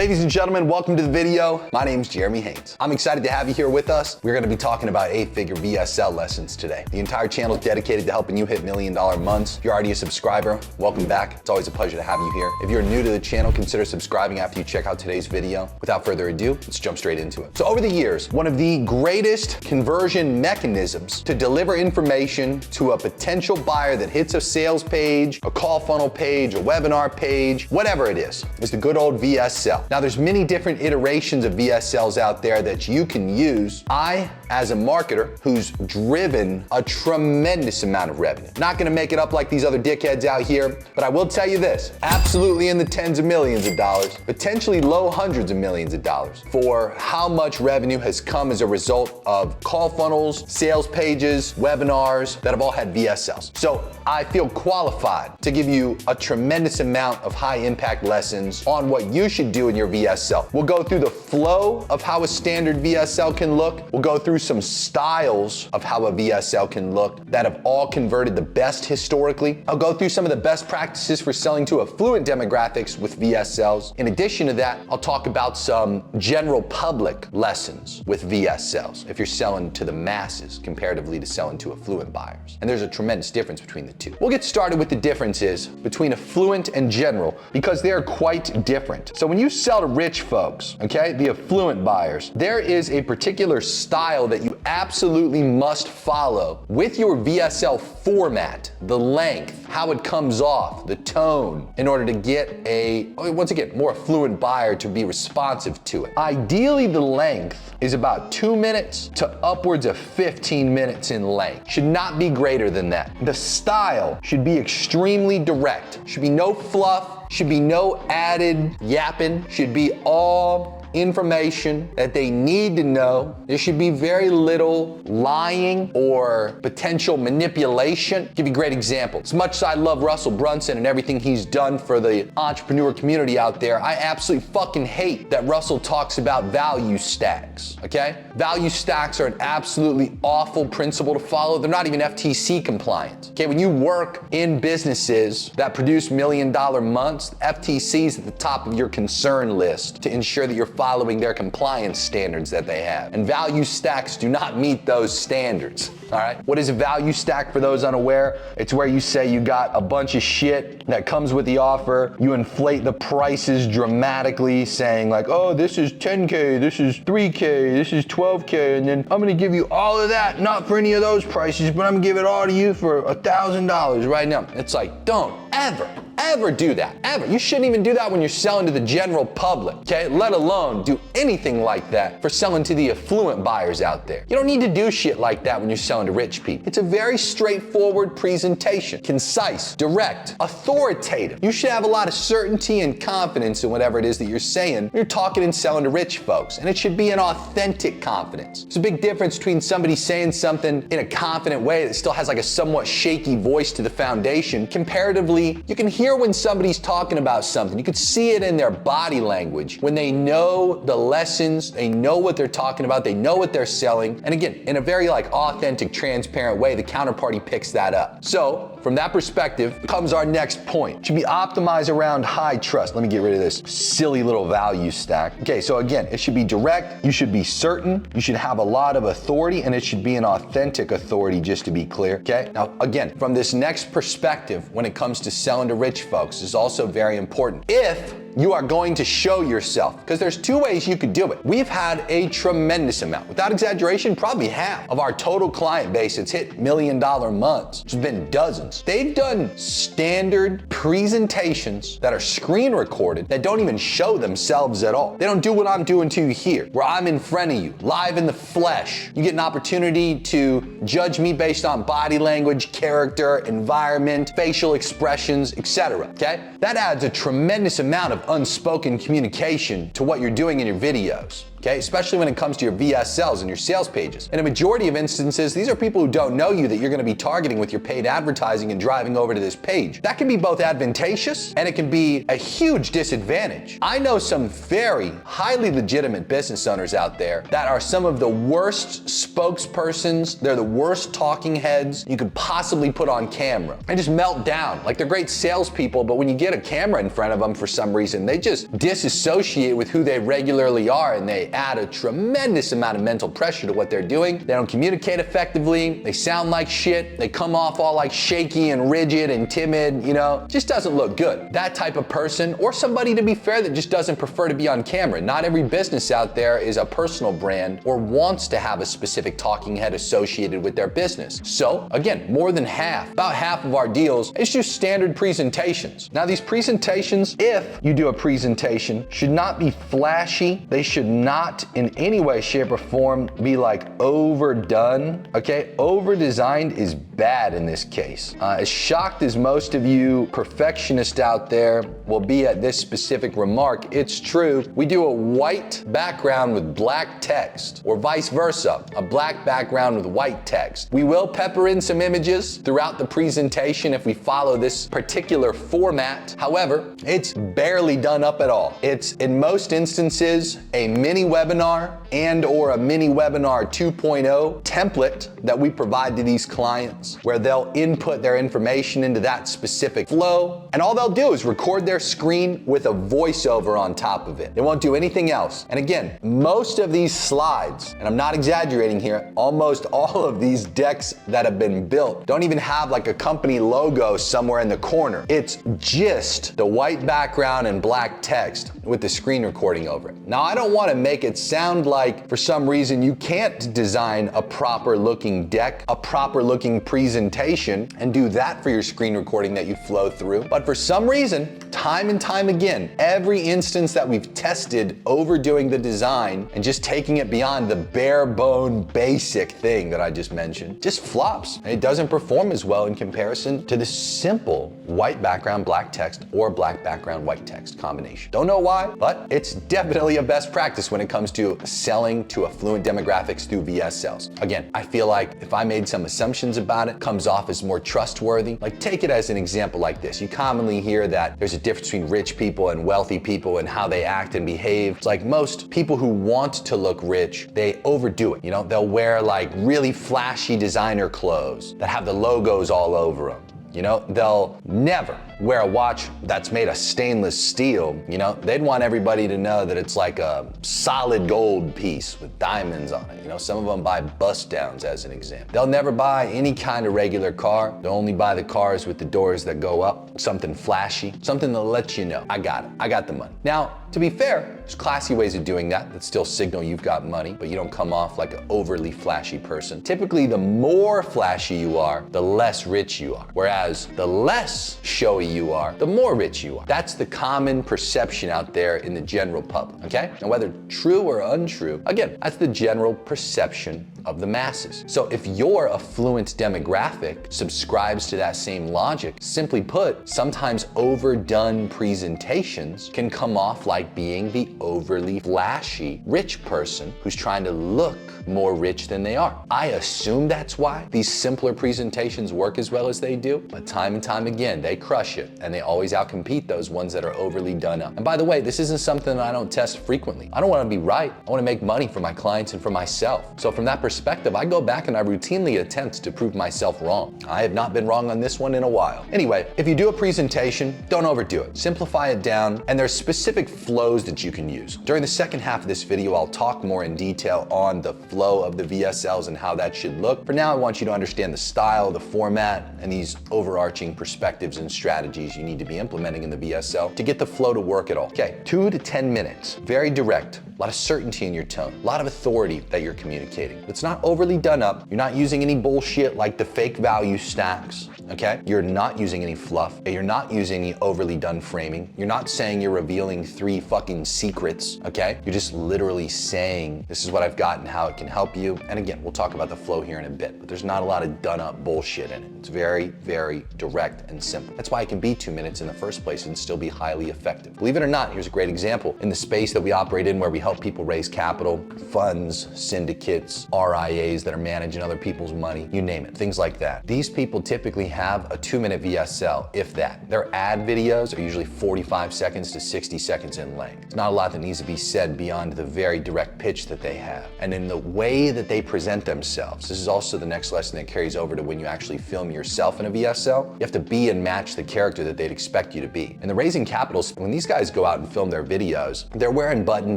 Ladies and gentlemen, welcome to the video. My name's Jeremy Haynes. I'm excited to have you here with us. We're gonna be talking about 8-figure VSL lessons today. The entire channel is dedicated to helping you hit $1 million months. If you're already a subscriber, welcome back. It's always a pleasure to have you here. If you're new to the channel, consider subscribing after you check out today's video. Without further ado, let's jump straight into it. So over the years, one of the greatest conversion mechanisms to deliver information to a potential buyer that hits a sales page, a call funnel page, a webinar page, whatever it is the good old VSL. Now there's many different iterations of VSLs out there that you can use. I, as a marketer who's driven a tremendous amount of revenue, not gonna make it up like these other dickheads out here, but I will tell you this, absolutely in the tens of millions of dollars, potentially low hundreds of millions of dollars for how much revenue has come as a result of call funnels, sales pages, webinars that have all had VSLs. So I feel qualified to give you a tremendous amount of high impact lessons on what you should do in your VSL. We'll go through the flow of how a standard VSL can look. We'll go through some styles of how a VSL can look that have all converted the best historically. I'll go through some of the best practices for selling to affluent demographics with VSLs. In addition to that, I'll talk about some general public lessons with VSLs if you're selling to the masses comparatively to selling to affluent buyers. And there's a tremendous difference between the two. We'll get started with the differences between affluent and general because they are quite different. So when you sell to rich folks, okay, the affluent buyers, there is a particular style that you absolutely must follow with your VSL format, the length, how it comes off, the tone, in order to get a, once again, more affluent buyer to be responsive to it. Ideally, the length is about 2 minutes to upwards of 15 minutes in length. Should not be greater than that. The style should be extremely direct. Should be no fluff, should be no added yapping, should be all information that they need to know. There should be very little lying or potential manipulation. I'll give you a great example. As much as I love Russell Brunson and everything he's done for the entrepreneur community out there, I absolutely fucking hate that Russell talks about value stacks, okay? Value stacks are an absolutely awful principle to follow. They're not even FTC compliant. Okay, when you work in businesses that produce $1 million months, FTC is at the top of your concern list to ensure that you're following their compliance standards that they have. And value stacks do not meet those standards, all right? What is a value stack for those unaware? It's where you say you got a bunch of shit that comes with the offer, you inflate the prices dramatically saying like, oh, this is 10K, this is 3K, this is 12K, and then I'm gonna give you all of that, not for any of those prices, but I'm gonna give it all to you for $1,000 right now. It's like, don't ever do that, ever. You shouldn't even do that when you're selling to the general public, okay? Let alone do anything like that for selling to the affluent buyers out there. You don't need to do shit like that when you're selling to rich people. It's a very straightforward presentation, concise, direct, authoritative. You should have a lot of certainty and confidence in whatever it is that you're saying. You're talking and selling to rich folks, and it should be an authentic confidence. There's a big difference between somebody saying something in a confident way that still has like a somewhat shaky voice to the foundation. Comparatively, you can hear when somebody's talking about something. You could see it in their body language when they know the lessons, they know what they're talking about, they know what they're selling. And again, in a very like authentic, transparent way, the counterparty picks that up. So from that perspective comes our next point. It should be optimized around high trust. Let me get rid of this silly little value stack. Okay, so again, it should be direct, you should be certain, you should have a lot of authority, and it should be an authentic authority, just to be clear, okay? Now, again, from this next perspective, when it comes to selling to rich folks, is also very important. If you are going to show yourself, because there's two ways you could do it. We've had a tremendous amount, without exaggeration, probably half of our total client base that's hit $1 million months. There's been dozens. They've done standard presentations that are screen recorded that don't even show themselves at all. They don't do what I'm doing to you here, where I'm in front of you, live in the flesh. You get an opportunity to judge me based on body language, character, environment, facial expressions, etc. Okay? That adds a tremendous amount of unspoken communication to what you're doing in your videos. okay? Especially when it comes to your VSLs and your sales pages. In a majority of instances, these are people who don't know you that you're gonna be targeting with your paid advertising and driving over to this page. That can be both advantageous and it can be a huge disadvantage. I know some very highly legitimate business owners out there that are some of the worst spokespersons. They're the worst talking heads you could possibly put on camera. They just melt down. Like, they're great salespeople, but when you get a camera in front of them for some reason, they just disassociate with who they regularly are, and they add a tremendous amount of mental pressure to what they're doing. They don't communicate effectively. They sound like shit. They come off all like shaky and rigid and timid, you know? Just doesn't look good. That type of person, or somebody, to be fair, that just doesn't prefer to be on camera. Not every business out there is a personal brand or wants to have a specific talking head associated with their business. So again, more than half, about half of our deals is just standard presentations. Now, these presentations, if you do a presentation, should not be flashy. They should not in any way, shape, or form be like overdone, okay? Over-designed is bad in this case. As shocked as most of you perfectionists out there will be at this specific remark, it's true. We do a white background with black text, or vice versa, a black background with white text. We will pepper in some images throughout the presentation if we follow this particular format. However, it's barely done up at all. It's, in most instances, a mini webinar and or a mini webinar 2.0 template that we provide to these clients, where they'll input their information into that specific flow, and all they'll do is record their screen with a voiceover on top of it. They won't do anything else. And again, most of these slides, and I'm not exaggerating here, almost all of these decks that have been built don't even have like a company logo somewhere in the corner. It's just the white background and black text with the screen recording over it. Now, I don't want to make it sound like for some reason you can't design a proper looking deck, a proper looking presentation, and do that for your screen recording that you flow through. But for some reason, time and time again, every instance that we've tested overdoing the design and just taking it beyond the bare bone basic thing that I just mentioned just flops. It doesn't perform as well in comparison to the simple white background, black text, or black background, white text combination. Don't know why, but it's definitely a best practice when it comes to selling to affluent demographics through VSLs. Again, I feel like if I made some assumptions about it, comes off as more trustworthy. Like, take it as an example like this. You commonly hear that there's a difference between rich people and wealthy people and how they act and behave. It's like most people who want to look rich, they overdo it. You know, they'll wear like really flashy designer clothes that have the logos all over them. You know, they'll never wear a watch that's made of stainless steel. You know, they'd want everybody to know that it's like a solid gold piece with diamonds on it. You know, some of them buy bust downs as an example. They'll never buy any kind of regular car. They'll only buy the cars with the doors that go up, something flashy, something that lets you know, I got it, I got the money. Now, to be fair, there's classy ways of doing that still signal you've got money, but you don't come off like an overly flashy person. Typically, the more flashy you are, the less rich you are. Whereas the less showy you are, the more rich you are. That's the common perception out there in the general public, okay? And whether true or untrue, again, that's the general perception of the masses. So if your affluent demographic subscribes to that same logic, simply put, sometimes overdone presentations can come off like being the overly flashy rich person who's trying to look more rich than they are. I assume that's why these simpler presentations work as well as they do, but time and time again, they crush it, and they always outcompete those ones that are overly done up. And by the way, this isn't something that I don't test frequently. I don't want to be right. I want to make money for my clients and for myself. So from that perspective, I go back and I routinely attempt to prove myself wrong. I have not been wrong on this one in a while. Anyway, if you do a presentation, don't overdo it. Simplify it down, and there's specific flows that you can use. During the second half of this video, I'll talk more in detail on the flow of the VSLs and how that should look. For now, I want you to understand the style, the format, and these overarching perspectives and strategies you need to be implementing in the VSL to get the flow to work at all. Okay, 2 to 10 minutes, very direct, a lot of certainty in your tone, a lot of authority that you're communicating. Let's It's not overly done up. You're not using any bullshit like the fake value stacks, okay? You're not using any fluff. You're not using any overly done framing. You're not saying you're revealing 3 fucking secrets, okay? You're just literally saying, this is what I've got and how it can help you. And again, we'll talk about the flow here in a bit, but there's not a lot of done up bullshit in it. It's very, very direct and simple. That's why it can be 2 minutes in the first place and still be highly effective. Believe it or not, here's a great example. In the space that we operate in where we help people raise capital, funds, syndicates, RIAs that are managing other people's money, you name it, things like that. These people typically have a 2-minute VSL, if that. Their ad videos are usually 45 seconds to 60 seconds in length. It's not a lot that needs to be said beyond the very direct pitch that they have. And in the way that they present themselves, this is also the next lesson that carries over to when you actually film yourself in a VSL. You have to be and match the character that they'd expect you to be. In the raising capital, when these guys go out and film their videos, they're wearing button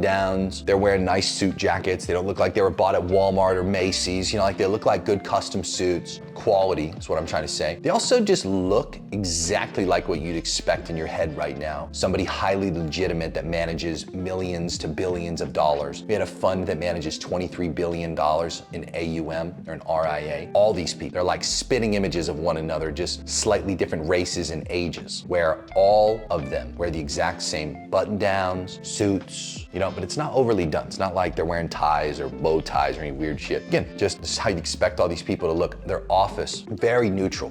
downs, they're wearing nice suit jackets, they don't look like they were bought at Walmart or Macy's, you know, like they look like good custom suits. Quality is what I'm trying to say. They also just look exactly like what you'd expect in your head right now. Somebody highly legitimate that manages millions to billions of dollars. We had a fund that manages $23 billion in AUM or an RIA. All these people, they're like spitting images of one another, just slightly different races and ages, where all of them wear the exact same button downs, suits, you know, but it's not overly done. It's not like they're wearing ties or bow ties or any weird shit. Again, just this is how you expect all these people to look. Their office, very neutral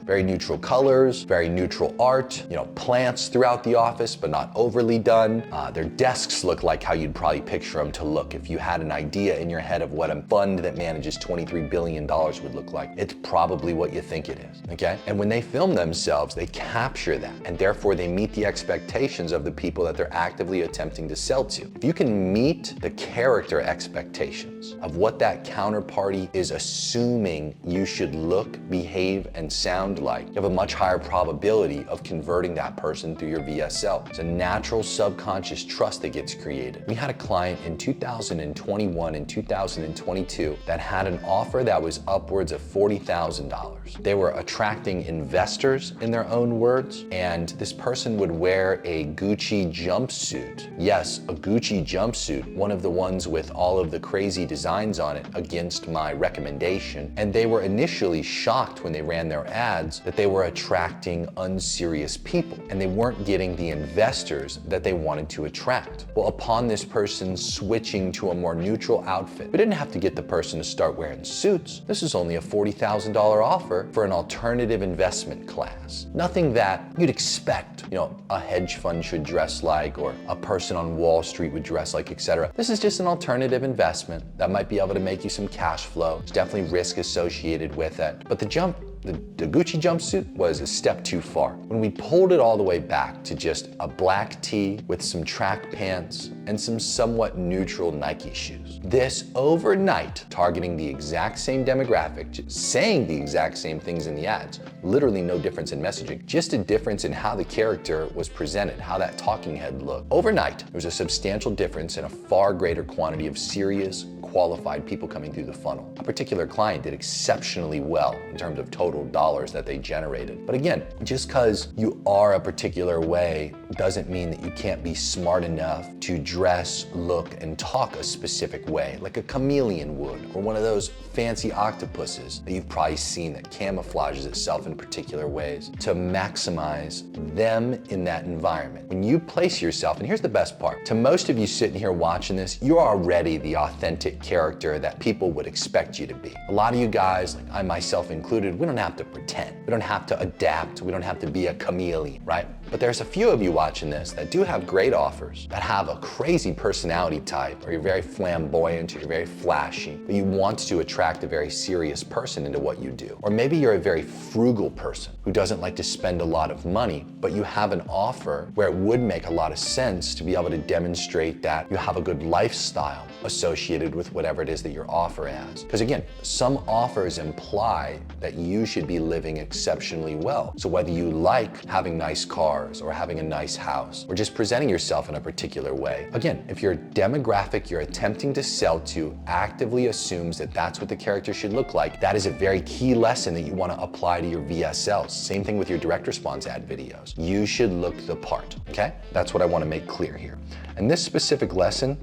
colors, very neutral art, you know, plants throughout the office, but not overly done. Their desks look like how you'd probably picture them to look if you had an idea in your head of what a fund that manages $23 billion would look like. It's probably what you think it is, okay? And when they film themselves, they capture that, and therefore they meet the expectations of the people that they're actively attempting to sell to. If you can meet the character expectations of what that counterparty is assuming you should look, behave, and sound like, you have a much higher probability of converting that person through your VSL. It's a natural subconscious trust that gets created. We had a client in 2021 and 2022 that had an offer that was upwards of $40,000. They were attracting investors in their own words, and this person would wear a Gucci jumpsuit. Yes, a Gucci jumpsuit, one of the ones with all of the crazy designs on it against my recommendation. And they were initially shocked when they ran their ads that they were attracting unserious people and they weren't getting the investors that they wanted to attract. Well, upon this person switching to a more neutral outfit, we didn't have to get the person to start wearing suits. This is only a $40,000 offer for an alternative investment class. Nothing that you'd expect, you know, a hedge fund should dress like or a person on Wall Street would dress like, etc. This is just an alternative investment that might be able to make you some cash flow. There's definitely risk associated with it. But the Gucci jumpsuit was a step too far. When we pulled it all the way back to just a black tee with some track pants and some somewhat neutral Nike shoes. This overnight, targeting the exact same demographic, just saying the exact same things in the ads, literally no difference in messaging, just a difference in how the character was presented, how that talking head looked. Overnight, there was a substantial difference in a far greater quantity of serious, qualified people coming through the funnel. A particular client did exceptionally well in terms of total dollars that they generated. But again, just because you are a particular way doesn't mean that you can't be smart enough to dress, look, and talk a specific way, like a chameleon would, or one of those fancy octopuses that you've probably seen that camouflages itself in particular ways to maximize them in that environment. When you place yourself, and here's the best part, to most of you sitting here watching this, you're already the authentic character that people would expect you to be. A lot of you guys, like I myself included, we don't have to pretend. We don't have to adapt. We don't have to be a chameleon, right? But there's a few of you watching this that do have great offers, that have a crazy personality type, or you're very flamboyant, or you're very flashy, but you want to attract a very serious person into what you do. Or maybe you're a very frugal person who doesn't like to spend a lot of money, but you have an offer where it would make a lot of sense to be able to demonstrate that you have a good lifestyle associated with whatever it is that your offer has. Because again, some offers imply that you should be living exceptionally well. So whether you like having nice cars or having a nice house or just presenting yourself in a particular way, again, if your demographic you're attempting to sell to actively assumes that that's what the character should look like, that is a very key lesson that you want to apply to your VSLs. Same thing with your direct response ad videos. You should look the part, okay? That's what I want to make clear here. And this specific lesson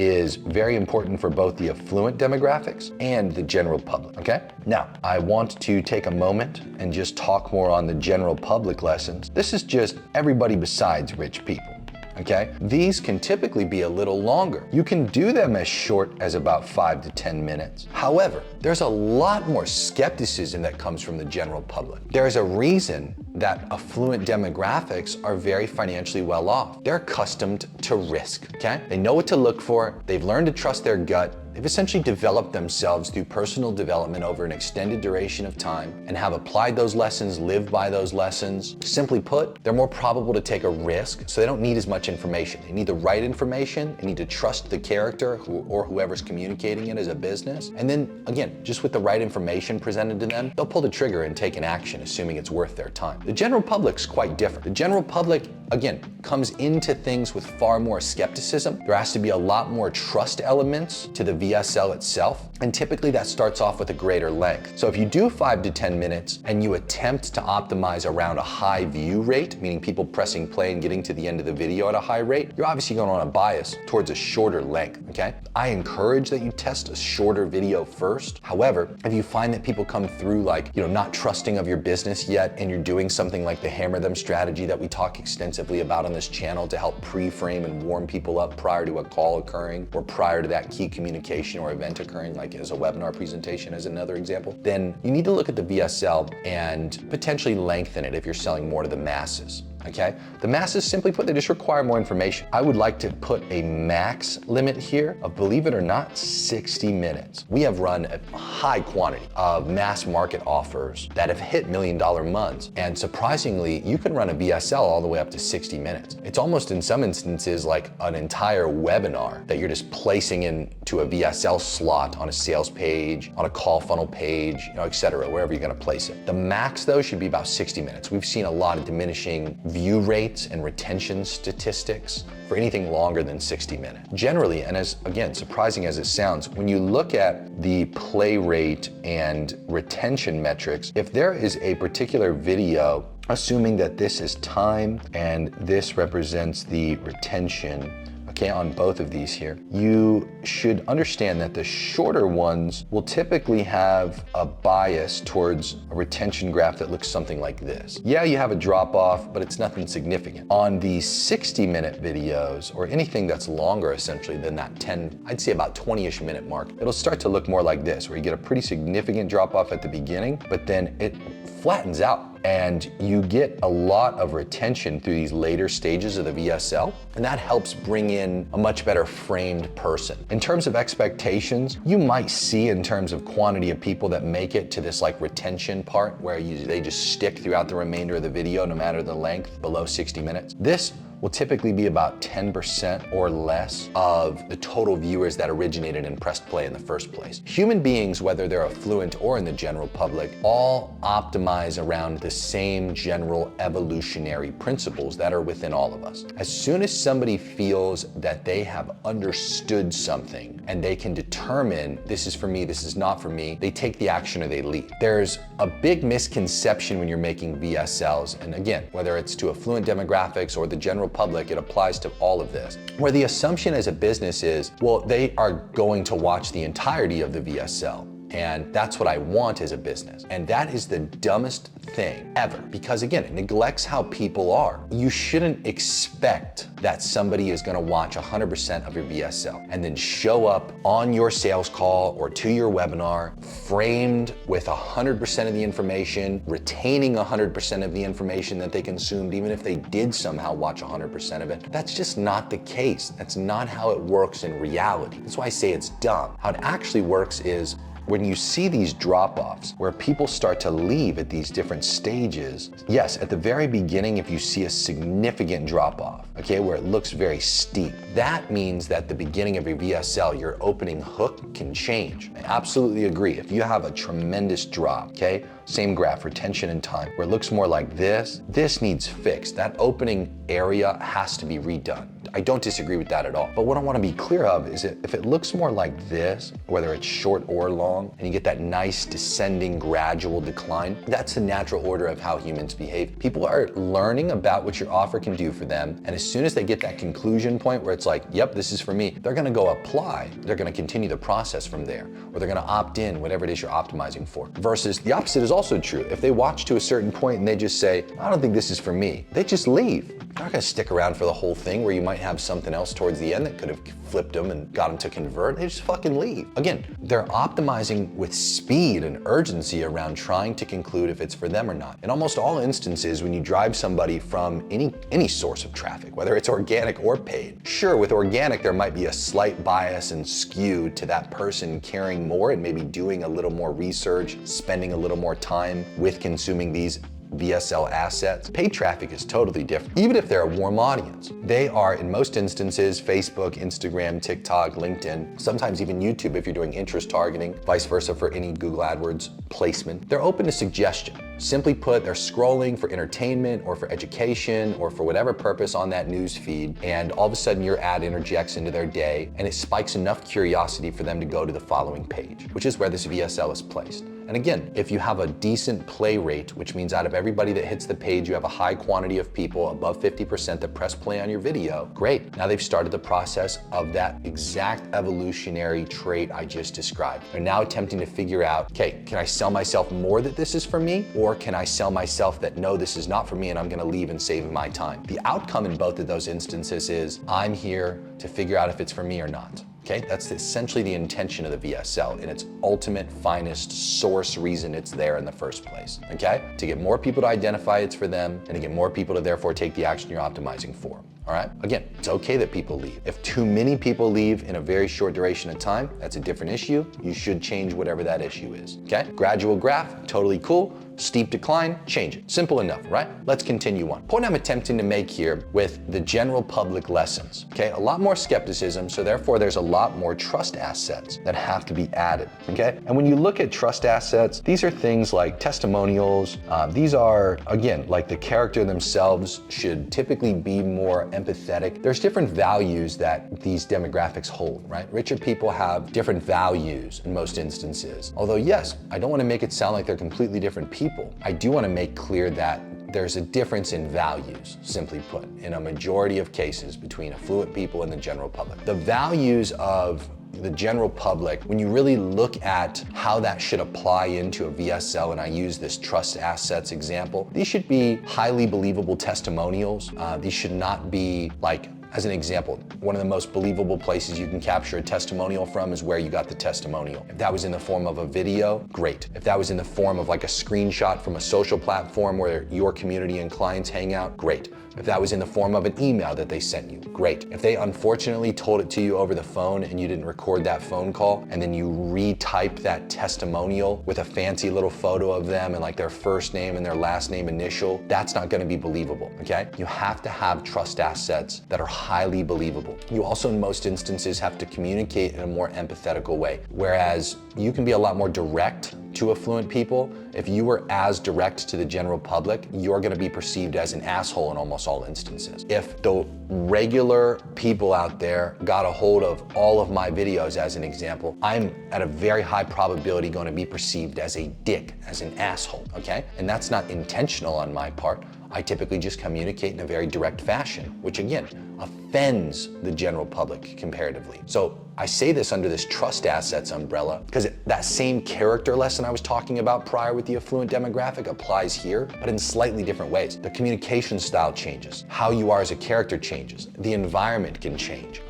is very important for both the affluent demographics and the general public, okay? Now, I want to take a moment and just talk more on the general public lessons. This is just everybody besides rich people. Okay? These can typically be a little longer. You can do them as short as about 5 to 10 minutes. However, there's a lot more skepticism that comes from the general public. There's a reason that affluent demographics are very financially well off. They're accustomed to risk, okay? They know what to look for. They've learned to trust their gut. They've essentially developed themselves through personal development over an extended duration of time and have applied those lessons, lived by those lessons. Simply put, they're more probable to take a risk, so they don't need as much information. They need the right information, they need to trust the character or whoever's communicating it as a business. And then, again, just with the right information presented to them, they'll pull the trigger and take an action, assuming it's worth their time. The general public's quite different. The general public, again, comes into things with far more skepticism. There has to be a lot more trust elements to the VSL itself, and typically that starts off with a greater length. So if you do 5 to 10 minutes and you attempt to optimize around a high view rate, meaning people pressing play and getting to the end of the video at a high rate, you're obviously going to want to bias towards a shorter length, okay? I encourage that you test a shorter video first. However, if you find that people come through like, not trusting of your business yet, and you're doing something like the hammer them strategy that we talk extensively about on this channel to help pre-frame and warm people up prior to a call occurring or prior to that key communication or event occurring, like as a webinar presentation as another example, then you need to look at the VSL and potentially lengthen it if you're selling more to the masses. Okay? The masses, simply put, they just require more information. I would like to put a max limit here of, believe it or not, 60 minutes. We have run a high quantity of mass market offers that have hit $1 million months. And surprisingly, you can run a VSL all the way up to 60 minutes. It's almost in some instances like an entire webinar that you're just placing into a VSL slot on a sales page, on a call funnel page, et cetera, wherever you're gonna place it. The max though should be about 60 minutes. We've seen a lot of diminishing view rates and retention statistics for anything longer than 60 minutes. Generally, and as again, surprising as it sounds, when you look at the play rate and retention metrics, if there is a particular video, assuming that this is time and this represents the retention, okay, on both of these here, you should understand that the shorter ones will typically have a bias towards a retention graph that looks something like this. Yeah, you have a drop off, but it's nothing significant. On the 60-minute videos, or anything that's longer essentially than that 10, I'd say about 20-ish minute mark, it'll start to look more like this, where you get a pretty significant drop off at the beginning, but then it flattens out. And you get a lot of retention through these later stages of the VSL, and that helps bring in a much better framed person. In terms of expectations, you might see in terms of quantity of people that make it to this like retention part where they just stick throughout the remainder of the video no matter the length, below 60 minutes. This will typically be about 10% or less of the total viewers that originated and pressed play in the first place. Human beings, whether they're affluent or in the general public, all optimize around the same general evolutionary principles that are within all of us. As soon as somebody feels that they have understood something and they can determine this is for me, this is not for me, they take the action or they leave. There's a big misconception when you're making VSLs, and again, whether it's to affluent demographics or the general public, it applies to all of this, where the assumption as a business is, well, they are going to watch the entirety of the VSL. And that's what I want as a business. And that is the dumbest thing ever, because again, it neglects how people are. You shouldn't expect that somebody is gonna watch 100% of your VSL and then show up on your sales call or to your webinar framed with 100% of the information, retaining 100% of the information that they consumed, even if they did somehow watch 100% of it. That's just not the case. That's not how it works in reality. That's why I say it's dumb. How it actually works is when you see these drop-offs where people start to leave at these different stages, yes, at the very beginning, if you see a significant drop-off, okay, where it looks very steep, that means that the beginning of your VSL, your opening hook can change. I absolutely agree. If you have a tremendous drop, okay, same graph, retention and time, where it looks more like this needs fixed. That opening area has to be redone. I don't disagree with that at all. But what I want to be clear of is that if it looks more like this, whether it's short or long, and you get that nice descending gradual decline, that's the natural order of how humans behave. People are learning about what your offer can do for them, and as soon as they get that conclusion point where it's like, yep, this is for me, they're gonna go apply. They're gonna continue the process from there, or they're gonna opt in, whatever it is you're optimizing for. Versus the opposite is also true. If they watch to a certain point and they just say, I don't think this is for me, they just leave. They're not gonna stick around for the whole thing where you might have something else towards the end that could have flipped them and got them to convert. They just fucking leave. Again, they're optimizing with speed and urgency around trying to conclude if it's for them or not. In almost all instances, when you drive somebody from any source of traffic, whether it's organic or paid, sure, with organic, there might be a slight bias and skew to that person caring more and maybe doing a little more research, spending a little more time with consuming these VSL assets. Paid traffic is totally different. Even if they're a warm audience, they are in most instances Facebook, Instagram, TikTok, LinkedIn, sometimes even YouTube if you're doing interest targeting, vice versa for any Google AdWords placement. They're open to suggestion. Simply put, they're scrolling for entertainment or for education or for whatever purpose on that news feed, and all of a sudden your ad interjects into their day and it spikes enough curiosity for them to go to the following page, which is where this VSL is placed. And again, if you have a decent play rate, which means out of everybody that hits the page, you have a high quantity of people, above 50% that press play on your video, great. Now they've started the process of that exact evolutionary trait I just described. They're now attempting to figure out, okay, can I sell myself more that this is for me? Or can I sell myself that no, this is not for me and I'm gonna leave and save my time? The outcome in both of those instances is I'm here to figure out if it's for me or not. Okay, that's essentially the intention of the VSL in its ultimate, finest source reason it's there in the first place, okay? To get more people to identify it's for them and to get more people to therefore take the action you're optimizing for, all right? Again, it's okay that people leave. If too many people leave in a very short duration of time, that's a different issue. You should change whatever that issue is, okay? Gradual graph, totally cool. Steep decline, change it. Simple enough, right? Let's continue on. Point I'm attempting to make here with the general public lessons, okay? A lot more skepticism, so therefore there's a lot more trust assets that have to be added, okay? And when you look at trust assets, these are things like testimonials. These are, again, like the character themselves should typically be more empathetic. There's different values that these demographics hold, right? Richer people have different values in most instances. Although yes, I don't want to make it sound like they're completely different people. I do want to make clear that there's a difference in values, simply put, in a majority of cases between affluent people and the general public. The values of the general public, when you really look at how that should apply into a VSL, and I use this trust assets example, these should be highly believable testimonials. These should not be like, as an example, one of the most believable places you can capture a testimonial from is where you got the testimonial. If that was in the form of a video, great. If that was in the form of like a screenshot from a social platform where your community and clients hang out, great. If that was in the form of an email that they sent you, great. If they unfortunately told it to you over the phone and you didn't record that phone call and then you retyped that testimonial with a fancy little photo of them and like their first name and their last name initial, that's not gonna be believable, okay? You have to have trust assets that are highly believable. You also in most instances have to communicate in a more empathetical way, whereas you can be a lot more direct to affluent people. If you were as direct to the general public, you're gonna be perceived as an asshole in almost all instances. If the regular people out there got a hold of all of my videos as an example, I'm at a very high probability gonna be perceived as a dick, as an asshole, okay? And that's not intentional on my part. I typically just communicate in a very direct fashion, which again, offends the general public comparatively. So I say this under this trust assets umbrella because that same character lesson I was talking about prior with the affluent demographic applies here, but in slightly different ways. The communication style changes. How you are as a character changes. The environment can change.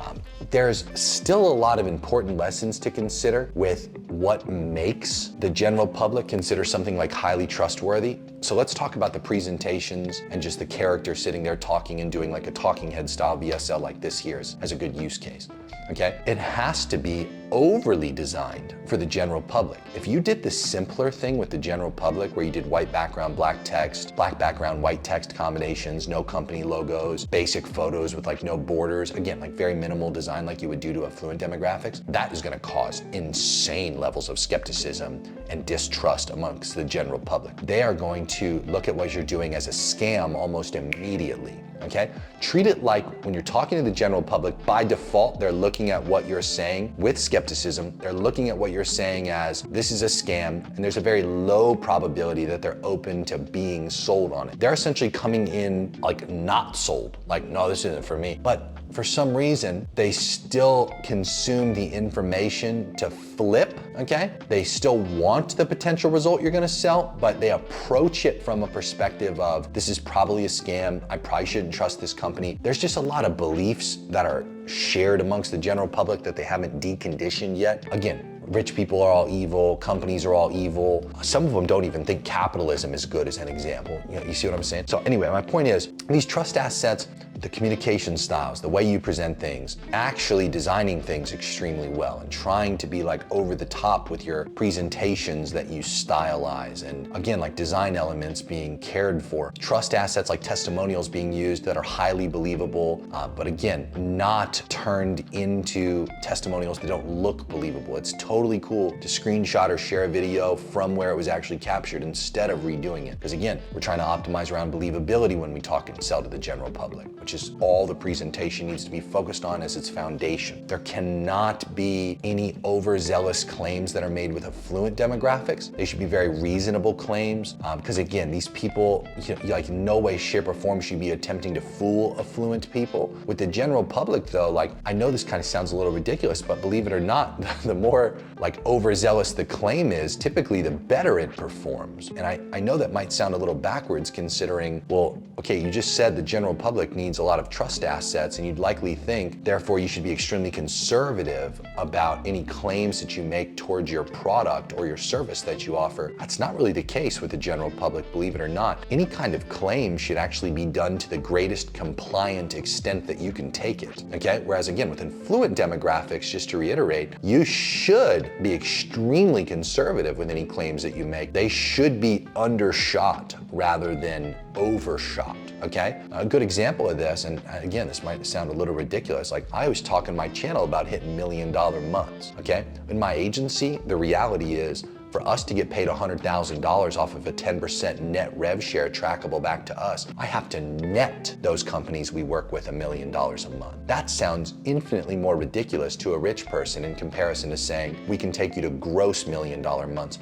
There's still a lot of important lessons to consider with what makes the general public consider something like highly trustworthy. So let's talk about the presentations and just the character sitting there talking and doing like a talking head style VSL like this here as a good use case, okay? It has to be overly designed for the general public. If you did the simpler thing with the general public where you did white background, black text, black background, white text combinations, no company logos, basic photos with like no borders, again, like very minimal design like you would do to affluent demographics, that is gonna cause insane levels of skepticism and distrust amongst the general public. They are going to look at what you're doing as a scam almost immediately. okay? Treat it like when you're talking to the general public, by default, they're looking at what you're saying with skepticism. They're looking at what you're saying as, this is a scam, and there's a very low probability that they're open to being sold on it. They're essentially coming in like not sold, like, no, this isn't for me. But for some reason, they still consume the information to flip, okay? They still want the potential result you're gonna sell, but they approach it from a perspective of, this is probably a scam, I probably shouldn't trust this company. There's just a lot of beliefs that are shared amongst the general public that they haven't deconditioned yet. Again, rich people are all evil, companies are all evil. Some of them don't even think capitalism is good, as an example. You see what I'm saying? So anyway, my point is, these trust assets, the communication styles, the way you present things, actually designing things extremely well and trying to be like over the top with your presentations that you stylize. And again, like design elements being cared for. Trust assets like testimonials being used that are highly believable, but again, not turned into testimonials that don't look believable. It's totally cool to screenshot or share a video from where it was actually captured instead of redoing it. Because again, we're trying to optimize around believability when we talk and sell to the general public, which is all the presentation needs to be focused on as its foundation. There cannot be any overzealous claims that are made with affluent demographics. They should be very reasonable claims, because again, these people, like in no way, shape, or form should be attempting to fool affluent people. With the general public though, like, I know this kind of sounds a little ridiculous, but believe it or not, the more like overzealous the claim is, typically the better it performs. And I know that might sound a little backwards considering, well, okay, you just said the general public needs a lot of trust assets, and you'd likely think, therefore, you should be extremely conservative about any claims that you make towards your product or your service that you offer. That's not really the case with the general public, believe it or not. Any kind of claim should actually be done to the greatest compliant extent that you can take it, okay? Whereas again, with affluent demographics, just to reiterate, you should be extremely conservative with any claims that you make. They should be undershot rather than overshot, okay? A good example of this, and again, this might sound a little ridiculous, like I always talk in my channel about hitting $1 million months, okay? In my agency, the reality is, for us to get paid $100,000 off of a 10% net rev share trackable back to us, I have to net those companies we work with $1 million a month. That sounds infinitely more ridiculous to a rich person in comparison to saying, we can take you to gross $1 million months.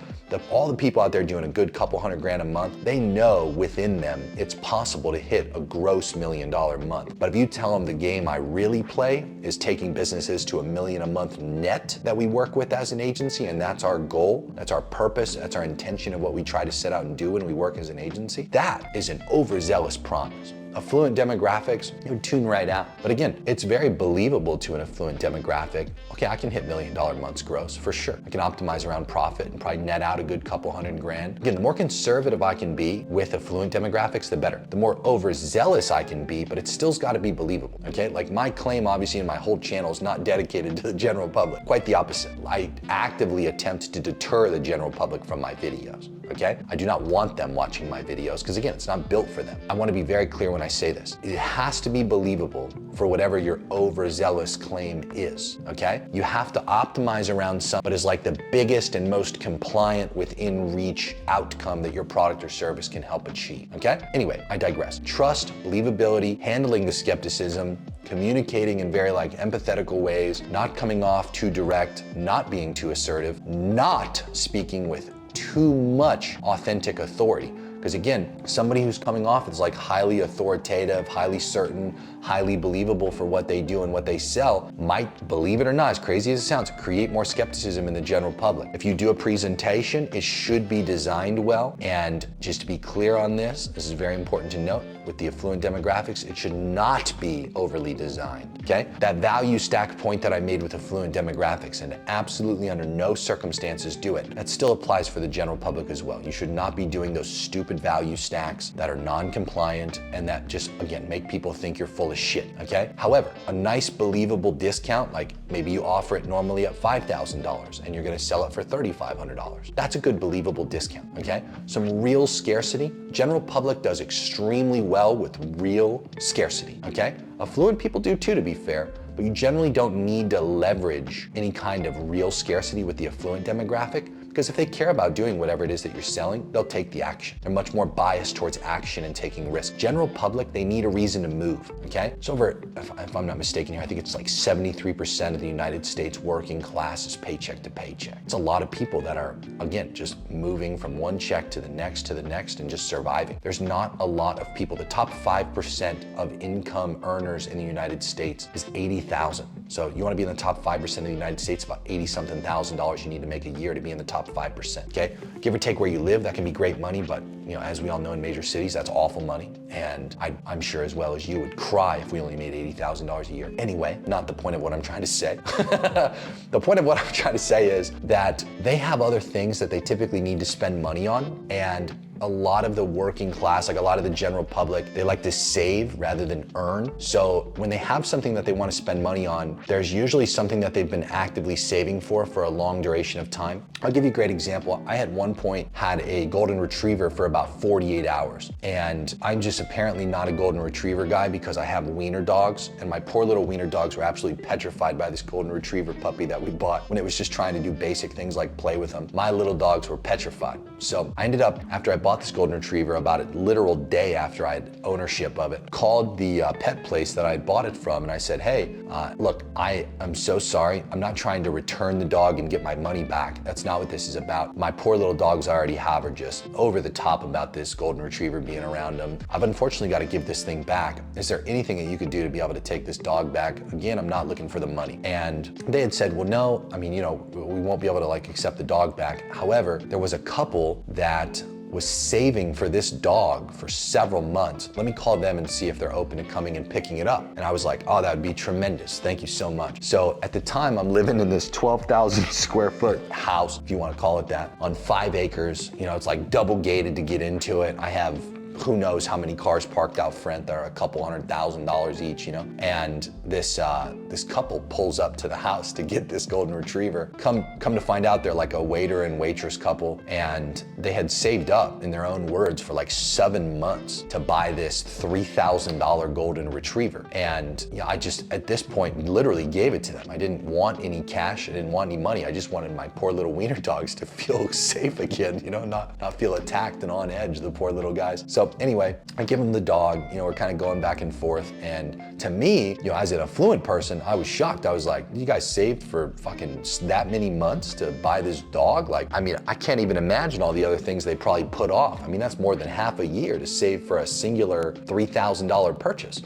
All the people out there doing a good couple hundred grand a month, they know within them it's possible to hit a gross $1 million month. But if you tell them the game I really play is taking businesses to $1 million a month net that we work with as an agency, and that's our goal, that's our purpose, that's our intention of what we try to set out and do when we work as an agency, that is an overzealous promise. Affluent demographics, you would tune right out. But again, it's very believable to an affluent demographic. Okay, I can hit $1 million months gross for sure. I can optimize around profit and probably net out a good couple hundred grand. Again, the more conservative I can be with affluent demographics, the better. The more overzealous I can be, but it still's got to be believable, okay? Like my claim, obviously, in my whole channel is not dedicated to the general public. Quite the opposite. I actively attempt to deter the general public from my videos, okay? I do not want them watching my videos because again, it's not built for them. I want to be very clear when I say this. It has to be believable for whatever your overzealous claim is, okay? You have to optimize around something that is like the biggest and most compliant within reach outcome that your product or service can help achieve, okay? Anyway, I digress. Trust, believability, handling the skepticism, communicating in very like empathetical ways, not coming off too direct, not being too assertive, not speaking with too much authentic authority. Because again, somebody who's coming off as like highly authoritative, highly certain, highly believable for what they do and what they sell might, believe it or not, as crazy as it sounds, create more skepticism in the general public. If you do a presentation, it should be designed well. And just to be clear on this is very important to note, with the affluent demographics, it should not be overly designed, okay? That value stack point that I made with affluent demographics, and absolutely under no circumstances do it, that still applies for the general public as well. You should not be doing those stupid value stacks that are non-compliant and that just, again, make people think you're full of shit, okay? However, a nice believable discount, like maybe you offer it normally at $5,000 and you're gonna sell it for $3,500. That's a good believable discount, okay? Some real scarcity. General public does extremely well with real scarcity, okay? Affluent people do too, to be fair, but you generally don't need to leverage any kind of real scarcity with the affluent demographic Because if they care about doing whatever it is that you're selling, they'll take the action. They're much more biased towards action and taking risk. General public, they need a reason to move, okay? So over, if I'm not mistaken here, I think it's like 73% of the United States working class is paycheck to paycheck. It's a lot of people that are, again, just moving from one check to the next and just surviving. There's not a lot of people. The top 5% of income earners in the United States is 80,000. So you want to be in the top 5% of the United States, about 80-something thousand dollars you need to make a year to be in the top 5%, okay? Give or take where you live, that can be great money, but as we all know in major cities, that's awful money. And I'm sure as well as you would cry if we only made $80,000 a year. Anyway, not the point of what I'm trying to say. The point of what I'm trying to say is that they have other things that they typically need to spend money on, and a lot of the working class, like a lot of the general public, they like to save rather than earn. So when they have something that they want to spend money on, there's usually something that they've been actively saving for a long duration of time. I'll give you a great example. I at one point had a golden retriever for about 48 hours. And I'm just apparently not a golden retriever guy because I have wiener dogs, and my poor little wiener dogs were absolutely petrified by this golden retriever puppy that we bought when it was just trying to do basic things like play with them. My little dogs were petrified. So I ended up, after I bought this golden retriever, about a literal day after I had ownership of it, called the pet place that I had bought it from, and I said, hey, look, I'm so sorry. I'm not trying to return the dog and get my money back. That's not what this is about. My poor little dogs I already have are just over the top about this golden retriever being around them. I've unfortunately got to give this thing back. Is there anything that you could do to be able to take this dog back? Again, I'm not looking for the money. And they had said, well, no, I mean, we won't be able to accept the dog back. However, there was a couple that was saving for this dog for several months. Let me call them and see if they're open to coming and picking it up. And I was like, oh, that would be tremendous. Thank you so much. So at the time, I'm living in this 12,000 square foot house, if you want to call it that, on 5 acres. It's like double gated to get into it. I have who knows how many cars parked out front that are a couple $100,000 each, And this couple pulls up to the house to get this golden retriever. Come to find out, they're like a waiter and waitress couple, and they had saved up, in their own words, for like 7 months to buy this $3,000 golden retriever. And I just, at this point, literally gave it to them. I didn't want any cash. I didn't want any money. I just wanted my poor little wiener dogs to feel safe again, not feel attacked and on edge, the poor little guys. So anyway, I give him the dog, we're kind of going back and forth. And to me, as an affluent person, I was shocked. I was like, you guys saved for fucking that many months to buy this dog? I can't even imagine all the other things they probably put off. That's more than half a year to save for a singular $3,000 purchase.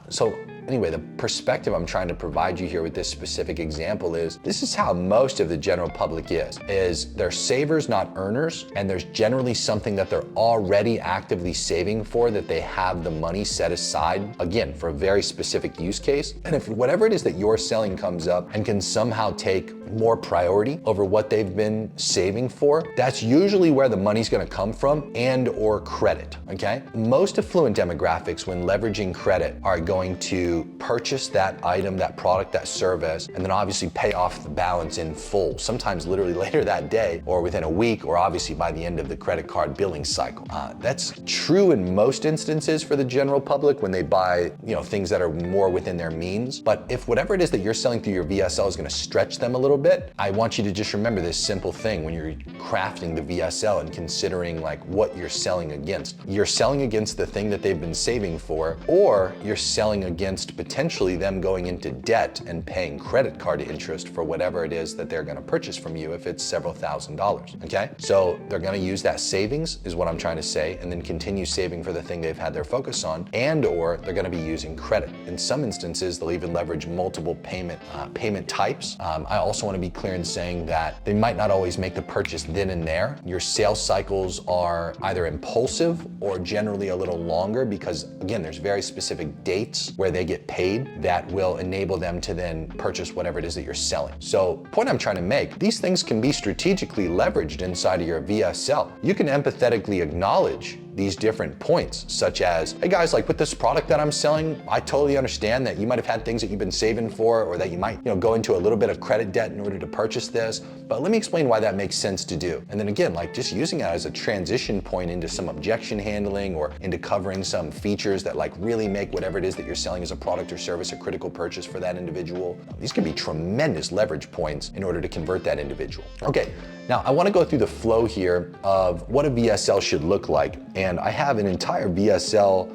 So anyway, the perspective I'm trying to provide you here with this specific example is, this is how most of the general public is they're savers, not earners, and there's generally something that they're already actively saving for that they have the money set aside, again, for a very specific use case. And if whatever it is that you're selling comes up and can somehow take more priority over what they've been saving for, that's usually where the money's gonna come from, and or credit, okay? Most affluent demographics, when leveraging credit, are going to purchase that item, that product, that service, and then obviously pay off the balance in full, sometimes literally later that day, or within a week, or obviously by the end of the credit card billing cycle. That's true in most instances for the general public when they buy things that are more within their means. But if whatever it is that you're selling through your VSL is gonna stretch them a little bit, I want you to just remember this simple thing when you're crafting the VSL and considering what you're selling against. You're selling against the thing that they've been saving for, or you're selling against potentially them going into debt and paying credit card interest for whatever it is that they're gonna purchase from you if it's several $1,000s, okay? So they're gonna use that savings, is what I'm trying to say, and then continue saving for the thing they've had their focus on, and or they're gonna be using credit. In some instances, they'll even leverage multiple payment types. I also wanna be clear in saying that they might not always make the purchase then and there. Your sales cycles are either impulsive or generally a little longer because, again, there's very specific dates where they get paid that will enable them to then purchase whatever it is that you're selling. So, point I'm trying to make, these things can be strategically leveraged inside of your VSL. You can empathetically acknowledge these different points, such as, hey guys, with this product that I'm selling, I totally understand that you might have had things that you've been saving for, or that you might, go into a little bit of credit debt in order to purchase this, but let me explain why that makes sense to do. And then again, just using it as a transition point into some objection handling or into covering some features that really make whatever it is that you're selling as a product or service a critical purchase for that individual. These can be tremendous leverage points in order to convert that individual. Okay, Now, I want to go through the flow here of what a VSL should look like. And I have an entire VSL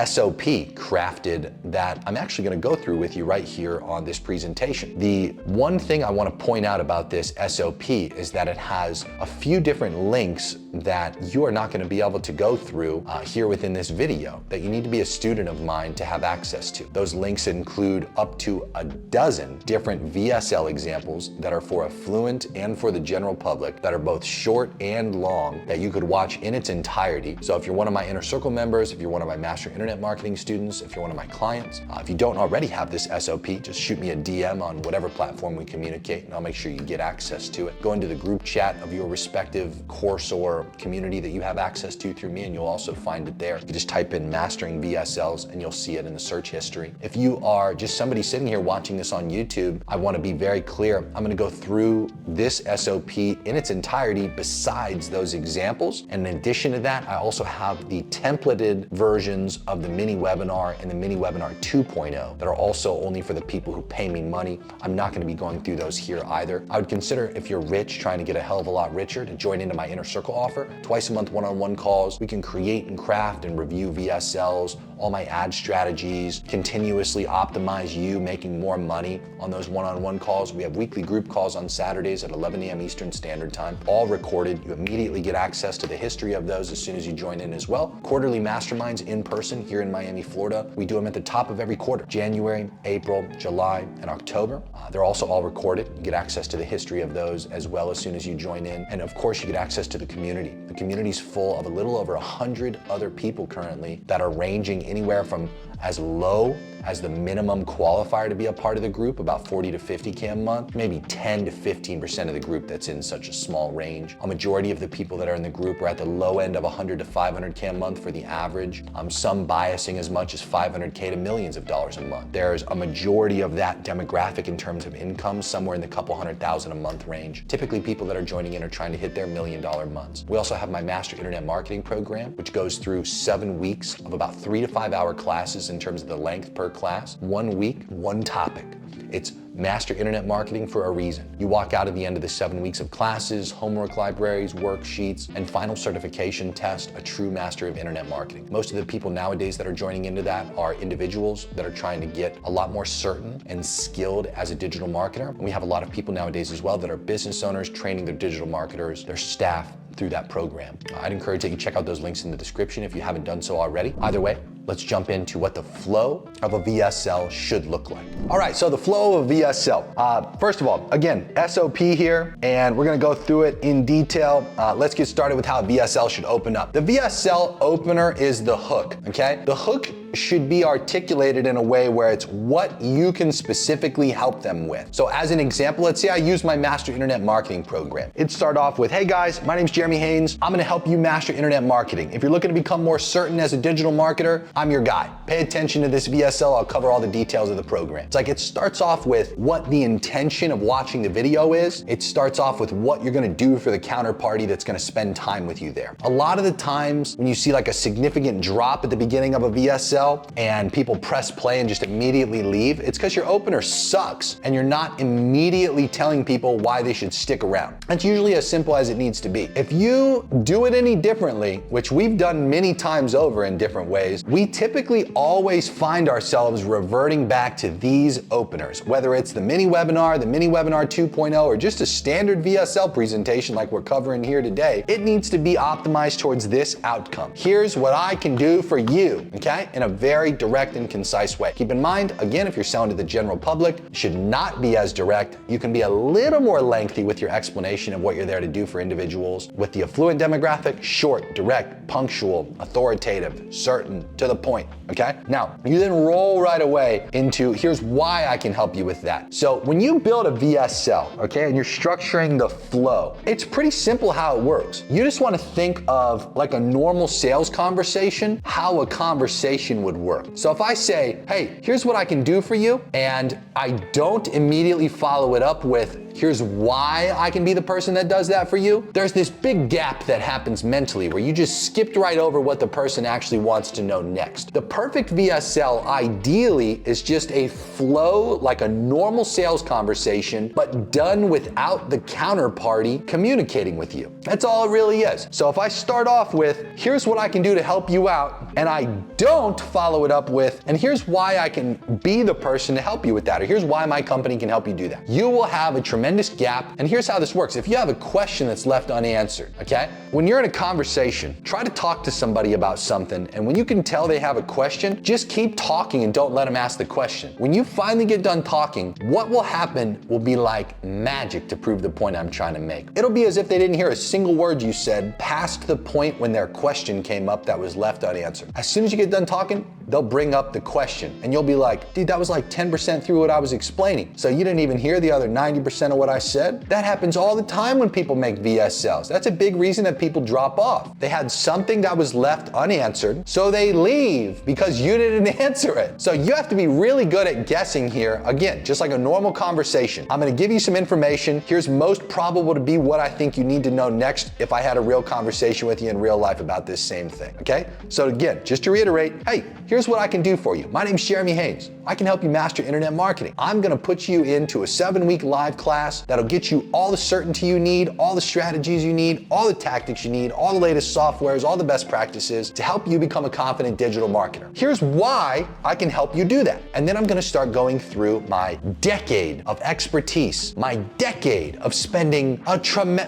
SOP crafted that I'm actually going to go through with you right here on this presentation. The one thing I want to point out about this SOP is that it has a few different links that you are not going to be able to go through here within this video, that you need to be a student of mine to have access to. Those links include up to a dozen different VSL examples that are for affluent and for the general public, that are both short and long, that you could watch in its entirety. So if you're one of my Inner Circle members, if you're one of my Master Internet Marketing students, if you're one of my clients, if you don't already have this SOP, just shoot me a DM on whatever platform we communicate and I'll make sure you get access to it. Go into the group chat of your respective course or community that you have access to through me and you'll also find it there. You can just type in Mastering VSLs and you'll see it in the search history. If you are just somebody sitting here watching this on YouTube, I want to be very clear. I'm going to go through this SOP in its entirety besides those examples. And in addition to that, I also have the templated versions of the mini webinar and the mini webinar 2.0 that are also only for the people who pay me money. I'm not going to be going through those here either. I would consider, if you're rich, trying to get a hell of a lot richer, to join into my Inner Circle offer. Twice a month one-on-one calls. We can create and craft and review VSLs, all my ad strategies, continuously optimize you making more money on those one-on-one calls. We have weekly group calls on Saturdays at 11 a.m. Eastern Standard Time, all recorded. You immediately get access to the history of those as soon as you join in as well. Quarterly masterminds in person here in Miami, Florida. We do them at the top of every quarter, January, April, July, and October. They're also all recorded. You get access to the history of those as well as soon as you join in. And of course, you get access to the community. The community's full of a little over 100 other people currently that are ranging anywhere from as low as the minimum qualifier to be a part of the group, about 40 to 50K a month, maybe 10 to 15% of the group that's in such a small range. A majority of the people that are in the group are at the low end of 100 to 500K a month for the average. Some biasing as much as 500K to millions of dollars a month. There's a majority of that demographic in terms of income, somewhere in the couple $100,000 a month range. Typically, people that are joining in are trying to hit their $1 million months. We also have my Master Internet Marketing program, which goes through 7 weeks of about 3 to 5 hour classes in terms of the length per class. 1 week, one topic. It's Master Internet Marketing for a reason. You walk out at the end of the 7 weeks of classes, homework libraries, worksheets, and final certification test, a true master of internet marketing. Most of the people nowadays that are joining into that are individuals that are trying to get a lot more certain and skilled as a digital marketer. And we have a lot of people nowadays as well that are business owners training their digital marketers, their staff through that program. I'd encourage that you check out those links in the description if you haven't done so already. Either way, let's jump into what the flow of a VSL should look like. All right, so the flow of a VSL. First of all, again, SOP here, and we're gonna go through it in detail. Let's get started with how a VSL should open up. The VSL opener is the hook, okay? The hook should be articulated in a way where it's what you can specifically help them with. So as an example, let's say I use my Master Internet Marketing program. It'd start off with, hey guys, my name's Jeremy Haynes. I'm gonna help you master internet marketing. If you're looking to become more certain as a digital marketer, I'm your guy. Pay attention to this VSL, I'll cover all the details of the program. It's like it starts off with what the intention of watching the video is. It starts off with what you're gonna do for the counterparty that's gonna spend time with you there. A lot of the times when you see like a significant drop at the beginning of a VSL and people press play and just immediately leave, it's because your opener sucks and you're not immediately telling people why they should stick around. It's usually as simple as it needs to be. If you do it any differently, which we've done many times over in different ways, we typically always find ourselves reverting back to these openers, whether it's the mini webinar 2.0, or just a standard VSL presentation like we're covering here today. It needs to be optimized towards this outcome. Here's what I can do for you, okay? In a very direct and concise way. Keep in mind, again, if you're selling to the general public, it should not be as direct. You can be a little more lengthy with your explanation of what you're there to do for individuals. With the affluent demographic, short, direct, punctual, authoritative, certain, to the point, okay? Now, you then roll right away into here's why I can help you with that. So when you build a VSL, okay, and you're structuring the flow, it's pretty simple how it works. You just want to think of like a normal sales conversation, how a conversation would work. So if I say, hey, here's what I can do for you, and I don't immediately follow it up with, Here's why I can be the person that does that for you. There's this big gap that happens mentally where you just skipped right over what the person actually wants to know next. The perfect VSL ideally is just a flow, like a normal sales conversation, but done without the counterparty communicating with you. That's all it really is. So if I start off with, here's what I can do to help you out, and I don't follow it up with, and here's why I can be the person to help you with that, or here's why my company can help you do that, you will have a tremendous gap. And here's how this works. If you have a question that's left unanswered, okay? When you're in a conversation, try to talk to somebody about something, and when you can tell they have a question, just keep talking and don't let them ask the question. When you finally get done talking, what will happen will be like magic to prove the point I'm trying to make. It'll be as if they didn't hear a single word you said past the point when their question came up that was left unanswered. As soon as you get done talking, they'll bring up the question and you'll be like, dude, that was like 10% through what I was explaining. So you didn't even hear the other 90% of what I said? That happens all the time when people make VSLs. That's a big reason that people drop off. They had something that was left unanswered, so they leave because you didn't answer it. So you have to be really good at guessing here. Again, just like a normal conversation. I'm gonna give you some information. Here's most probable to be what I think you need to know next if I had a real conversation with you in real life about this same thing, okay? So again, just to reiterate, hey, here's what I can do for you. My name's Jeremy Haynes. I can help you master internet marketing. I'm gonna put you into a 7-week live class that'll get you all the certainty you need, all the strategies you need, all the tactics you need, all the latest softwares, all the best practices to help you become a confident digital marketer. Here's why I can help you do that. And then I'm gonna start going through my decade of expertise, my decade of spending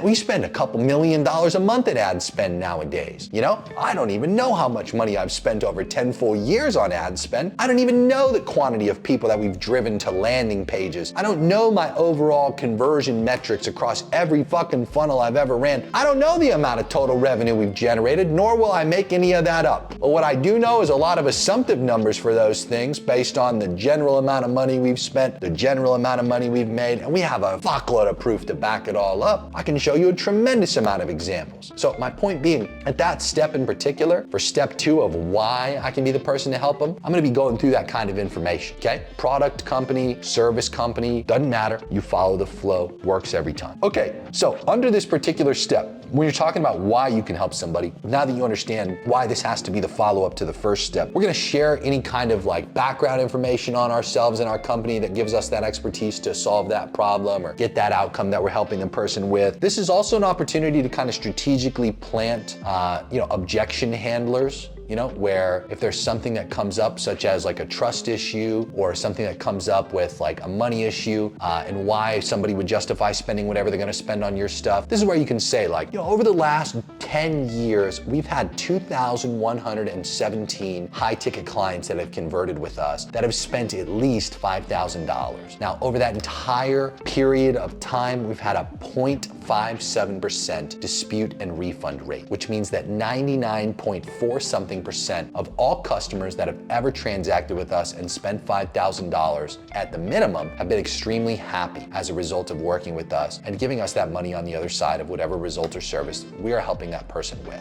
we spend a couple $1 million a month in ad spend nowadays. You know, I don't even know how much money I've spent over 10 full years on ad spend. I don't even know the quantity of people that we've driven to landing pages. I don't know my overall conversion metrics across every fucking funnel I've ever ran. I don't know the amount of total revenue we've generated, nor will I make any of that up. But what I do know is a lot of assumptive numbers for those things based on the general amount of money we've spent, the general amount of money we've made, and we have a fuckload of proof to back it all up. I can show you a tremendous amount of examples. So my point being, at that step in particular, for step 2 of why I can be the person to help them, I'm gonna be going through that kind of information, okay? Product company, service company, doesn't matter. You follow the flow, works every time. Okay, so under this particular step, when you're talking about why you can help somebody, now that you understand why this has to be the follow-up to the first step, we're gonna share any kind of like background information on ourselves and our company that gives us that expertise to solve that problem or get that outcome that we're helping the person with. This is also an opportunity to kind of strategically plant, objection handlers. You know, where if there's something that comes up, such as like a trust issue or something that comes up with like a money issue and why somebody would justify spending whatever they're gonna spend on your stuff, this is where you can say like, you know, over the last 10 years, we've had 2,117 high ticket clients that have converted with us that have spent at least $5,000. Now, over that entire period of time, we've had a 0.57% dispute and refund rate, which means that 99.4 something percent of all customers that have ever transacted with us and spent $5,000 at the minimum have been extremely happy as a result of working with us and giving us that money on the other side of whatever result or service we are helping that person with.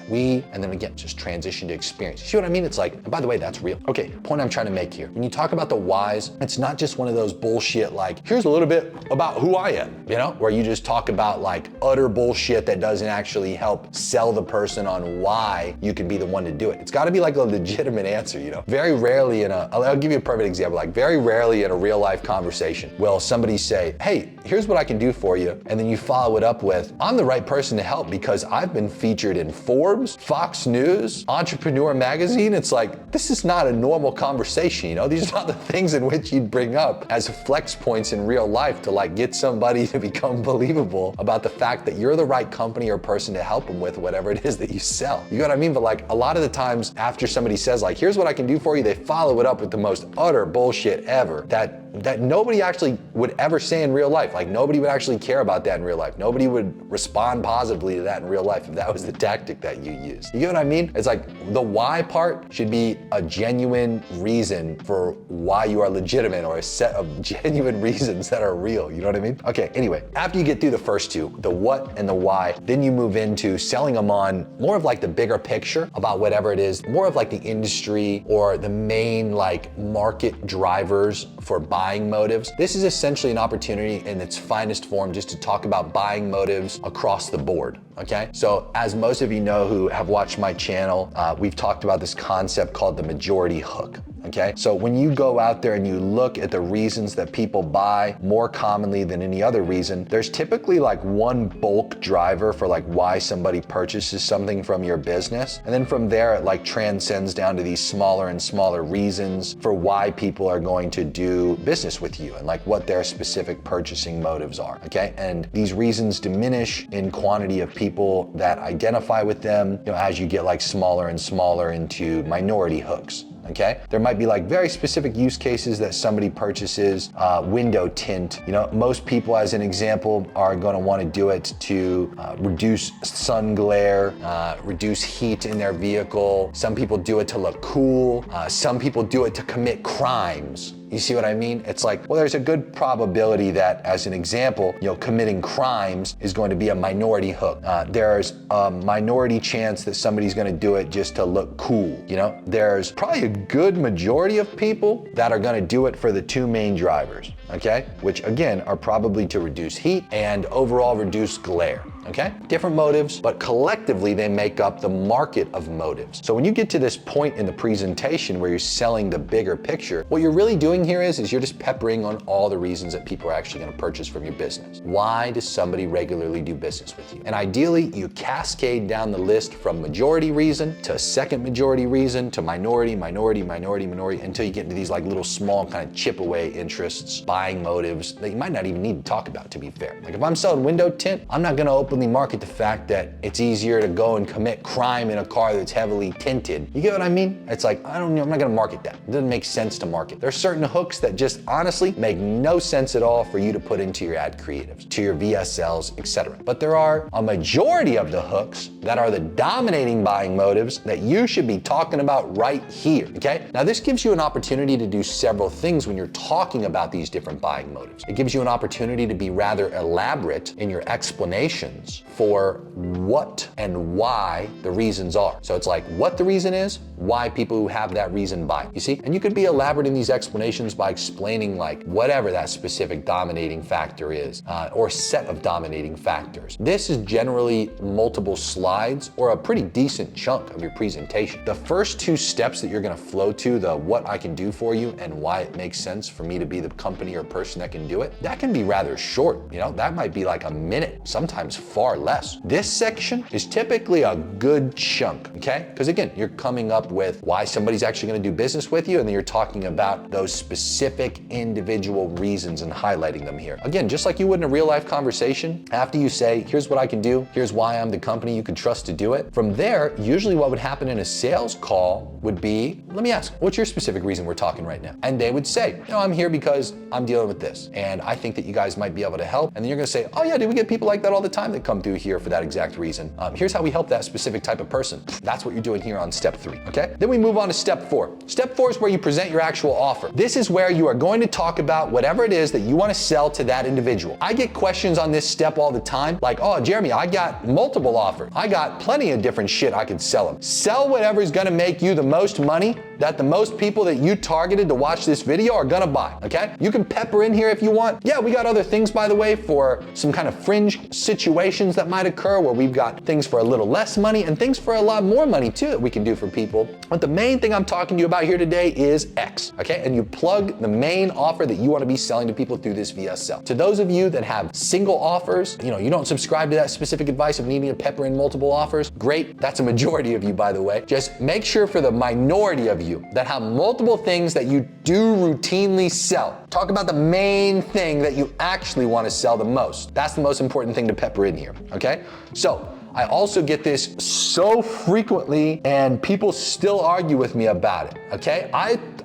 And then again, just transition to experience. You see what I mean? It's like, and by the way, that's real. Okay, point I'm trying to make here. When you talk about the whys, it's not just one of those bullshit like, here's a little bit about who I am, you know, where you just talk about like utter bullshit that doesn't actually help sell the person on why you can be the one to do it. It's got to be like a legitimate answer, you know? Very rarely I'll give you a perfect example, like very rarely in a real life conversation will somebody say, hey, here's what I can do for you. And then you follow it up with, I'm the right person to help because I've been featured in Forbes, Fox News, Entrepreneur Magazine. It's like, this is not a normal conversation, you know? These are not the things in which you'd bring up as flex points in real life to like get somebody to become believable about the fact that you're the right company or person to help them with whatever it is that you sell. You know what I mean? But like a lot of the times after somebody says like, here's what I can do for you, they follow it up with the most utter bullshit ever that nobody actually would ever say in real life. Like nobody would actually care about that in real life. Nobody would respond positively to that in real life if that was the tactic that you used. You get what I mean? It's like the why part should be a genuine reason for why you are legitimate or a set of genuine reasons that are real. You know what I mean? Okay, anyway, after you get through the first two, the what and the why, then you move into selling them on more of like the bigger picture about whatever it is, more of like the industry or the main like market drivers for buying buying motives. This is essentially an opportunity in its finest form just to talk about buying motives across the board. Okay, so as most of you know who have watched my channel, we've talked about this concept called the majority hook. Okay, so when you go out there and you look at the reasons that people buy more commonly than any other reason, there's typically like one bulk driver for like why somebody purchases something from your business. And then from there, it like transcends down to these smaller and smaller reasons for why people are going to do business with you and like what their specific purchasing motives are. Okay, and these reasons diminish in quantity of people that identify with them, as you get like smaller and smaller into minority hooks. Okay, there might be like very specific use cases that somebody purchases window tint. Most people, as an example, are going to want to do it to reduce sun glare, reduce heat in their vehicle. Some people do it to look cool. Some people do it to commit crimes. You see what I mean? It's like, well, there's a good probability that, as an example, committing crimes is going to be a minority hook. There's a minority chance that somebody's going to do it just to look cool. There's probably a good majority of people that are going to do it for the two main drivers, okay? Which again are probably to reduce heat and overall reduce glare. Okay? Different motives, but collectively they make up the market of motives. So when you get to this point in the presentation where you're selling the bigger picture, what you're really doing here is you're just peppering on all the reasons that people are actually going to purchase from your business. Why does somebody regularly do business with you? And ideally, you cascade down the list from majority reason to second majority reason to minority, until you get into these like little small kind of chip away interests, buying motives that you might not even need to talk about, to be fair. Like if I'm selling window tint, I'm not going to openly market the fact that it's easier to go and commit crime in a car that's heavily tinted. You get what I mean? It's like, I'm not gonna market that. It doesn't make sense to market. There's certain hooks that just honestly make no sense at all for you to put into your ad creatives, to your VSLs, etc. But there are a majority of the hooks that are the dominating buying motives that you should be talking about right here, okay? Now this gives you an opportunity to do several things when you're talking about these different buying motives. It gives you an opportunity to be rather elaborate in your explanations for what and why the reasons are. So it's like what the reason is, why people who have that reason buy. You see? And you could be elaborate in these explanations by explaining like whatever that specific dominating factor is, or set of dominating factors. This is generally multiple slides or a pretty decent chunk of your presentation. The first two steps that you're gonna flow to, the what I can do for you and why it makes sense for me to be the company or person that can do it, that can be rather short. That might be like a minute, sometimes far less. This section is typically a good chunk, okay? Because again, you're coming up with why somebody's actually going to do business with you, and then you're talking about those specific individual reasons and highlighting them here. Again, just like you would in a real life conversation, after you say, here's what I can do, here's why I'm the company you can trust to do it. From there, usually what would happen in a sales call would be, let me ask, what's your specific reason we're talking right now? And they would say, I'm here because I'm dealing with this, and I think that you guys might be able to help. And then you're going to say, oh yeah, do we get people like that all the time that come through here for that exact reason? Here's how we help that specific type of person. That's what you're doing here on step 3, okay? Then we move on to step 4. Step 4 is where you present your actual offer. This is where you are going to talk about whatever it is that you want to sell to that individual. I get questions on this step all the time, like, oh, Jeremy, I got multiple offers. I got plenty of different shit I could sell them. Sell whatever's gonna make you the most money that the most people that you targeted to watch this video are gonna buy, okay? You can pepper in here if you want. Yeah, we got other things, by the way, for some kind of fringe situations that might occur where we've got things for a little less money and things for a lot more money too that we can do for people. But the main thing I'm talking to you about here today is X, okay? And you plug the main offer that you wanna be selling to people through this VSL. To those of you that have single offers, you don't subscribe to that specific advice of needing to pepper in multiple offers, great, that's a majority of you, by the way. Just make sure for the minority of you that have multiple things that you do routinely sell. Talk about the main thing that you actually wanna sell the most. That's the most important thing to pepper in here, okay? So, I also get this so frequently and people still argue with me about it, okay?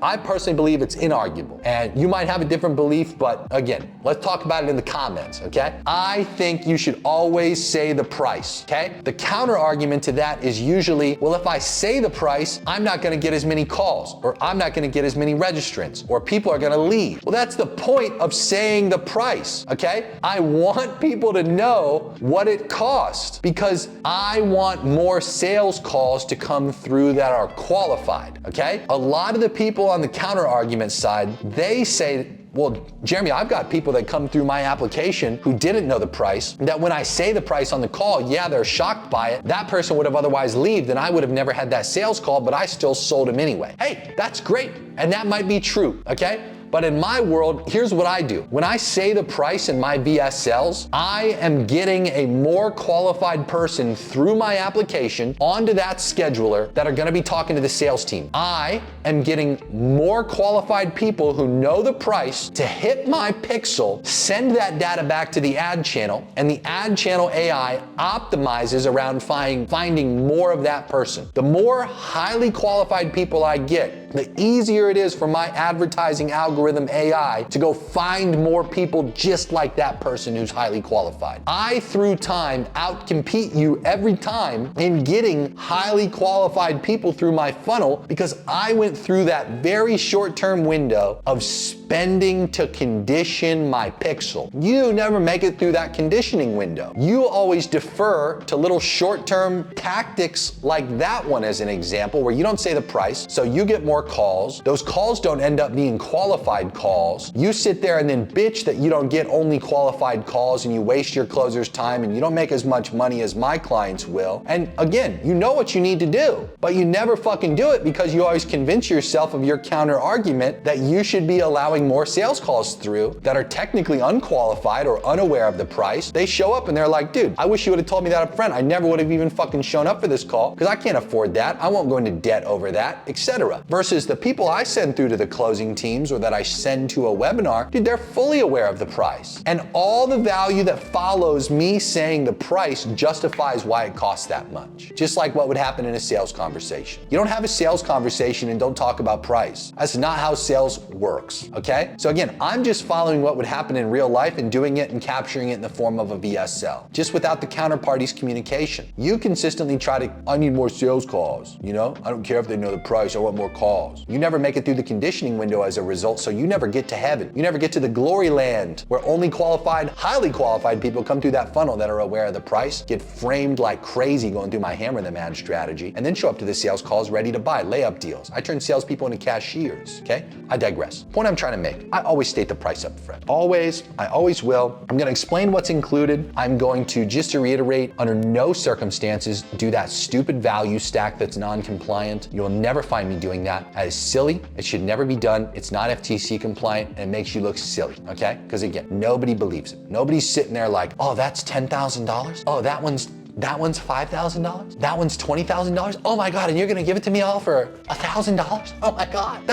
I personally believe it's inarguable, and you might have a different belief, but again, let's talk about it in the comments, okay? I think you should always say the price, okay? The counter argument to that is usually, well, if I say the price, I'm not gonna get as many calls, or I'm not gonna get as many registrants, or people are gonna leave. Well, that's the point of saying the price, okay? I want people to know what it costs because I want more sales calls to come through that are qualified, okay? A lot of the people on the counter argument side, they say Well, Jeremy, I've got people that come through my application who didn't know the price, that when I say the price on the call, yeah, they're shocked by it. That person would have otherwise left, and I would have never had that sales call, but I still sold him anyway. Hey, that's great. And that might be true, okay? But in my world, here's what I do. When I say the price in my VSLs, I am getting a more qualified person through my application onto that scheduler that are gonna be talking to the sales team. I am getting more qualified people who know the price to hit my pixel, send that data back to the ad channel, and the ad channel AI optimizes around finding more of that person. The more highly qualified people I get, the easier it is for my advertising algorithm AI to go find more people just like that person who's highly qualified. I, through time, outcompete you every time in getting highly qualified people through my funnel because I went through that very short-term window of spending to condition my pixel. You never make it through that conditioning window. You always defer to little short-term tactics like that one as an example, where you don't say the price, so you get more calls. Those calls don't end up being qualified calls. You sit there and then bitch that you don't get only qualified calls and you waste your closer's time and you don't make as much money as my clients will. And again, you know what you need to do, but you never fucking do it because you always convince yourself of your counter argument that you should be allowing more sales calls through that are technically unqualified or unaware of the price. They show up and they're like, dude, I wish you would have told me that up front. I never would have even fucking shown up for this call because I can't afford that. I won't go into debt over that, etc. Versus the people I send through to the closing teams or that I send to a webinar, dude, they're fully aware of the price. And all the value that follows me saying the price justifies why it costs that much. Just like what would happen in a sales conversation. You don't have a sales conversation and don't talk about price. That's not how sales works, okay? So again, I'm just following what would happen in real life and doing it and capturing it in the form of a VSL, just without the counterparty's communication. You consistently try to, I need more sales calls, you know? I don't care if they know the price, I want more calls. You never make it through the conditioning window as a result, so you never get to heaven. You never get to the glory land where only qualified, highly qualified people come through that funnel that are aware of the price, get framed like crazy going through my hammer them ad strategy, and then show up to the sales calls ready to buy, layup deals. I turn salespeople into cashiers, okay? I digress. Point I'm trying to make, I always state the price up front. Always, I always will. I'm gonna explain what's included. I'm going to, just to reiterate, under no circumstances do that stupid value stack that's non-compliant. You'll never find me doing that. That is silly. It should never be done. It's not FTC compliant and it makes you look silly, okay? Because again, nobody believes it. Nobody's sitting there like, oh, that's $10,000. Oh, that one's $5,000? That one's $20,000? Oh my God, and you're gonna give it to me all for $1,000? Oh my God,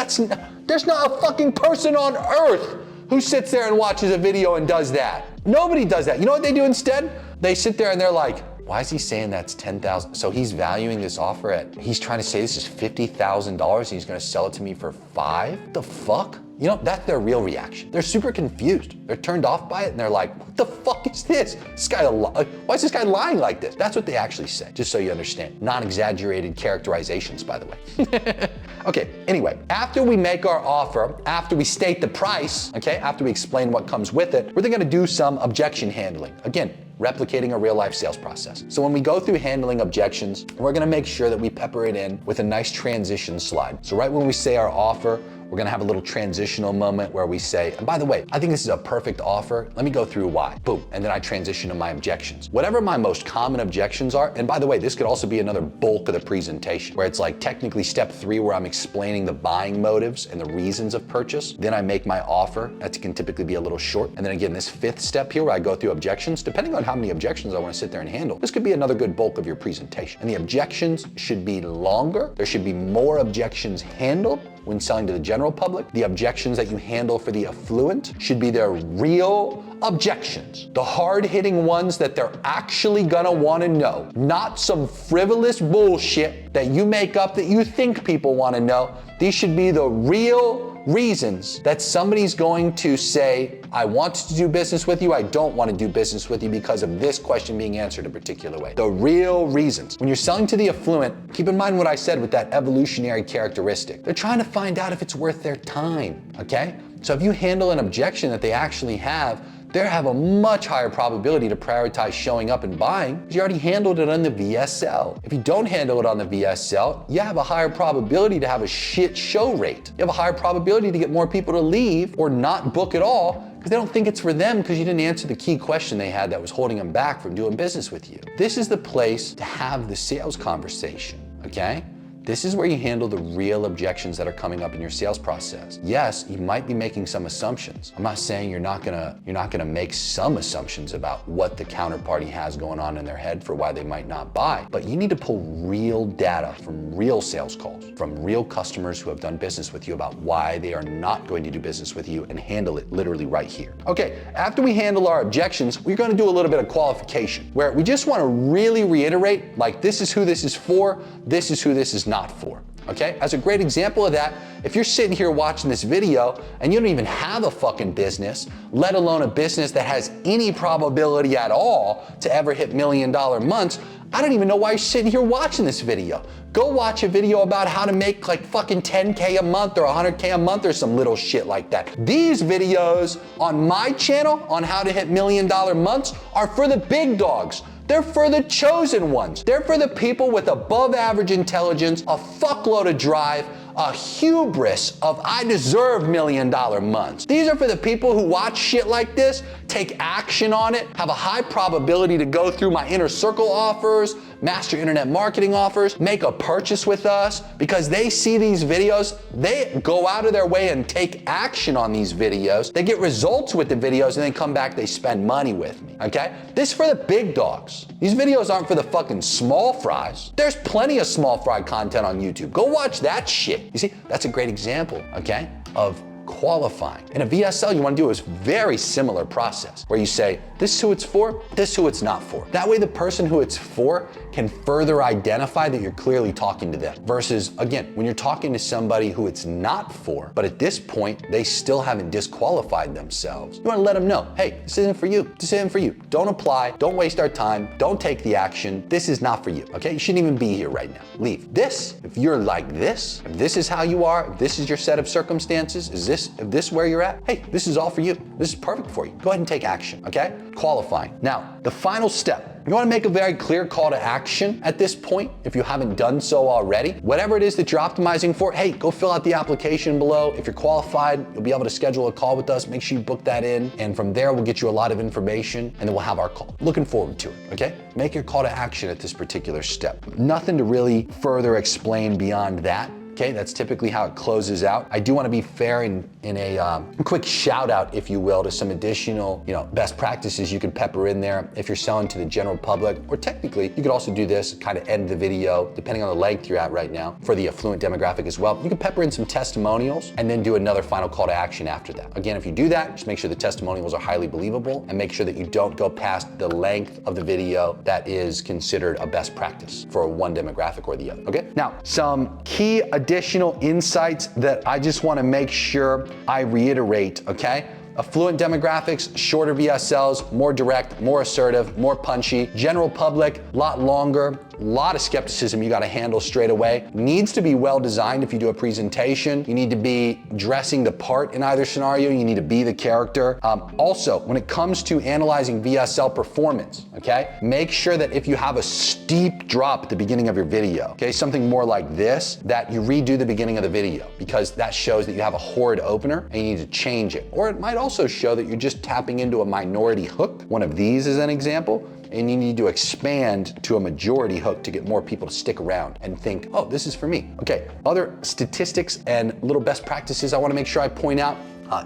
there's not a fucking person on earth who sits there and watches a video and does that. Nobody does that. You know what they do instead? They sit there and they're like, why is he saying that's $10,000? So he's valuing this offer he's trying to say this is $50,000 and he's gonna sell it to me for $5? The fuck? You know, that's their real reaction. They're super confused. They're turned off by it and they're like, what the fuck is this? Why is this guy lying like this? That's what they actually say, just so you understand. Non-exaggerated characterizations, by the way. Okay, anyway, after we make our offer, after we state the price, okay, after we explain what comes with it, we're then gonna do some objection handling. Again, replicating a real life sales process. So when we go through handling objections, we're gonna make sure that we pepper it in with a nice transition slide. So right when we say our offer, we're gonna have a little transitional moment where we say, and by the way, I think this is a perfect offer. Let me go through why. Boom. And then I transition to my objections. Whatever my most common objections are, and by the way, this could also be another bulk of the presentation where it's like technically step 3 where I'm explaining the buying motives and the reasons of purchase. Then I make my offer. That can typically be a little short. And then again, this 5th step here where I go through objections, depending on how many objections I wanna sit there and handle, this could be another good bulk of your presentation. And the objections should be longer. There should be more objections handled when selling to the general public. The objections that you handle for the affluent should be their real objections. The hard-hitting ones that they're actually gonna wanna know, not some frivolous bullshit that you make up that you think people wanna know. These should be the real reasons that somebody's going to say, I want to do business with you, I don't want to do business with you because of this question being answered a particular way. The real reasons. When you're selling to the affluent, keep in mind what I said with that evolutionary characteristic. They're trying to find out if it's worth their time, okay? So if you handle an objection that they actually have, they have a much higher probability to prioritize showing up and buying because you already handled it on the VSL. If you don't handle it on the VSL, you have a higher probability to have a shit show rate. You have a higher probability to get more people to leave or not book at all because they don't think it's for them because you didn't answer the key question they had that was holding them back from doing business with you. This is the place to have the sales conversation, okay? This is where you handle the real objections that are coming up in your sales process. Yes, you might be making some assumptions. I'm not saying you're not gonna make some assumptions about what the counterparty has going on in their head for why they might not buy, but you need to pull real data from real sales calls, from real customers who have done business with you about why they are not going to do business with you and handle it literally right here. Okay, after we handle our objections, we're gonna do a little bit of qualification where we just wanna really reiterate, like, this is who this is for, this is who this is not for, okay? As a great example of that, if you're sitting here watching this video and you don't even have a fucking business, let alone a business that has any probability at all to ever hit $1 million months, I don't even know why you're sitting here watching this video. Go watch a video about how to make like fucking 10K a month or 100K a month or some little shit like that. These videos on my channel on how to hit $1 million months are for the big dogs. They're for the chosen ones. They're for the people with above average intelligence, a fuckload of drive, a hubris of I deserve $1 million months. These are for the people who watch shit like this, take action on it, have a high probability to go through my inner circle offers, master internet marketing offers, make a purchase with us because they see these videos, they go out of their way and take action on these videos, they get results with the videos and then come back, they spend money with me, okay? This is for the big dogs. These videos aren't for the fucking small fries. There's plenty of small fry content on YouTube. Go watch that shit. You see, that's a great example, okay, of qualifying. In a VSL, you want to do a very similar process where you say, this is who it's for, this is who it's not for. That way the person who it's for can further identify that you're clearly talking to them. Versus, again, when you're talking to somebody who it's not for, but at this point, they still haven't disqualified themselves, you want to let them know, hey, this isn't for you, this isn't for you. Don't apply, don't waste our time, don't take the action, this is not for you, okay? You shouldn't even be here right now. Leave. This, if you're like this, if this is how you are, if this is your set of circumstances, if this where you're at, hey, this is all for you. This is perfect for you. Go ahead and take action, okay? Qualifying. Now, the final step. You want to make a very clear call to action at this point, if you haven't done so already. Whatever it is that you're optimizing for, hey, go fill out the application below. If you're qualified, you'll be able to schedule a call with us. Make sure you book that in. And from there, we'll get you a lot of information and then we'll have our call. Looking forward to it, okay? Make your call to action at this particular step. Nothing to really further explain beyond that. Okay, that's typically how it closes out. I do want to be fair in a quick shout out, if you will, to some additional, best practices you can pepper in there if you're selling to the general public, or technically you could also do this, kind of end the video, depending on the length you're at right now, for the affluent demographic as well. You can pepper in some testimonials and then do another final call to action after that. Again, if you do that, just make sure the testimonials are highly believable and make sure that you don't go past the length of the video that is considered a best practice for one demographic or the other, okay? Now, some key additional insights that I just want to make sure I reiterate, okay? Affluent demographics, shorter VSLs, more direct, more assertive, more punchy. General public, a lot longer, a lot of skepticism you got to handle straight away. Needs to be well designed if you do a presentation. You need to be dressing the part in either scenario. You need to be the character. Also, when it comes to analyzing VSL performance, okay, make sure that if you have a steep drop at the beginning of your video, okay, something more like this, that you redo the beginning of the video because that shows that you have a horrid opener and you need to change it. Or it might also show that you're just tapping into a minority hook. One of these is an example. And you need to expand to a majority hook to get more people to stick around and think, oh, this is for me. Okay, other statistics and little best practices I want to make sure I point out.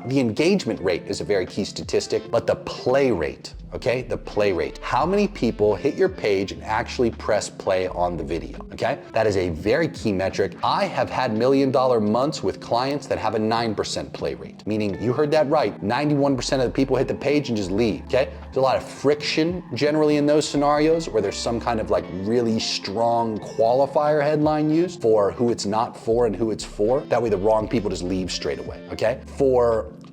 The engagement rate is a very key statistic, but the play rate, okay? The play rate. How many people hit your page and actually press play on the video, okay? That is a very key metric. I have had $1 million months with clients that have a 9% play rate, meaning you heard that right. 91% of the people hit the page and just leave, okay? There's a lot of friction generally in those scenarios where there's some kind of like really strong qualifier headline used for who it's not for and who it's for. That way the wrong people just leave straight away, okay? For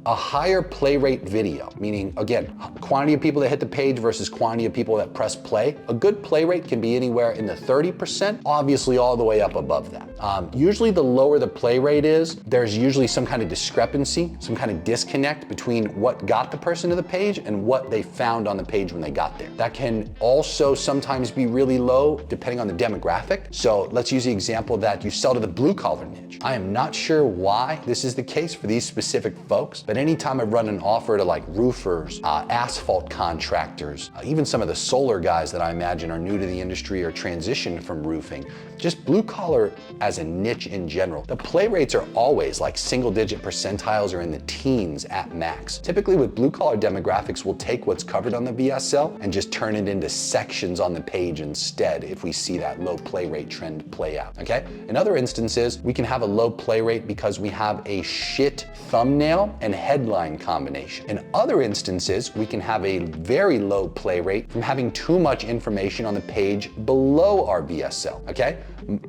A higher play rate video, meaning again, quantity of people that hit the page versus quantity of people that press play. A good play rate can be anywhere in the 30%, obviously all the way up above that. Usually the lower the play rate is, there's usually some kind of discrepancy, some kind of disconnect between what got the person to the page and what they found on the page when they got there. That can also sometimes be really low depending on the demographic. So let's use the example that you sell to the blue collar niche. I am not sure why this is the case for these specific folks, but anytime I run an offer to like roofers, asphalt contractors, even some of the solar guys that I imagine are new to the industry or transitioned from roofing, just blue collar as a niche in general, the play rates are always like single digit percentiles or in the teens at max. Typically with blue collar demographics, we'll take what's covered on the VSL and just turn it into sections on the page instead if we see that low play rate trend play out, okay? In other instances, we can have a low play rate because we have a shit thumbnail and headline combination. In other instances, we can have a very low play rate from having too much information on the page below our VSL, okay?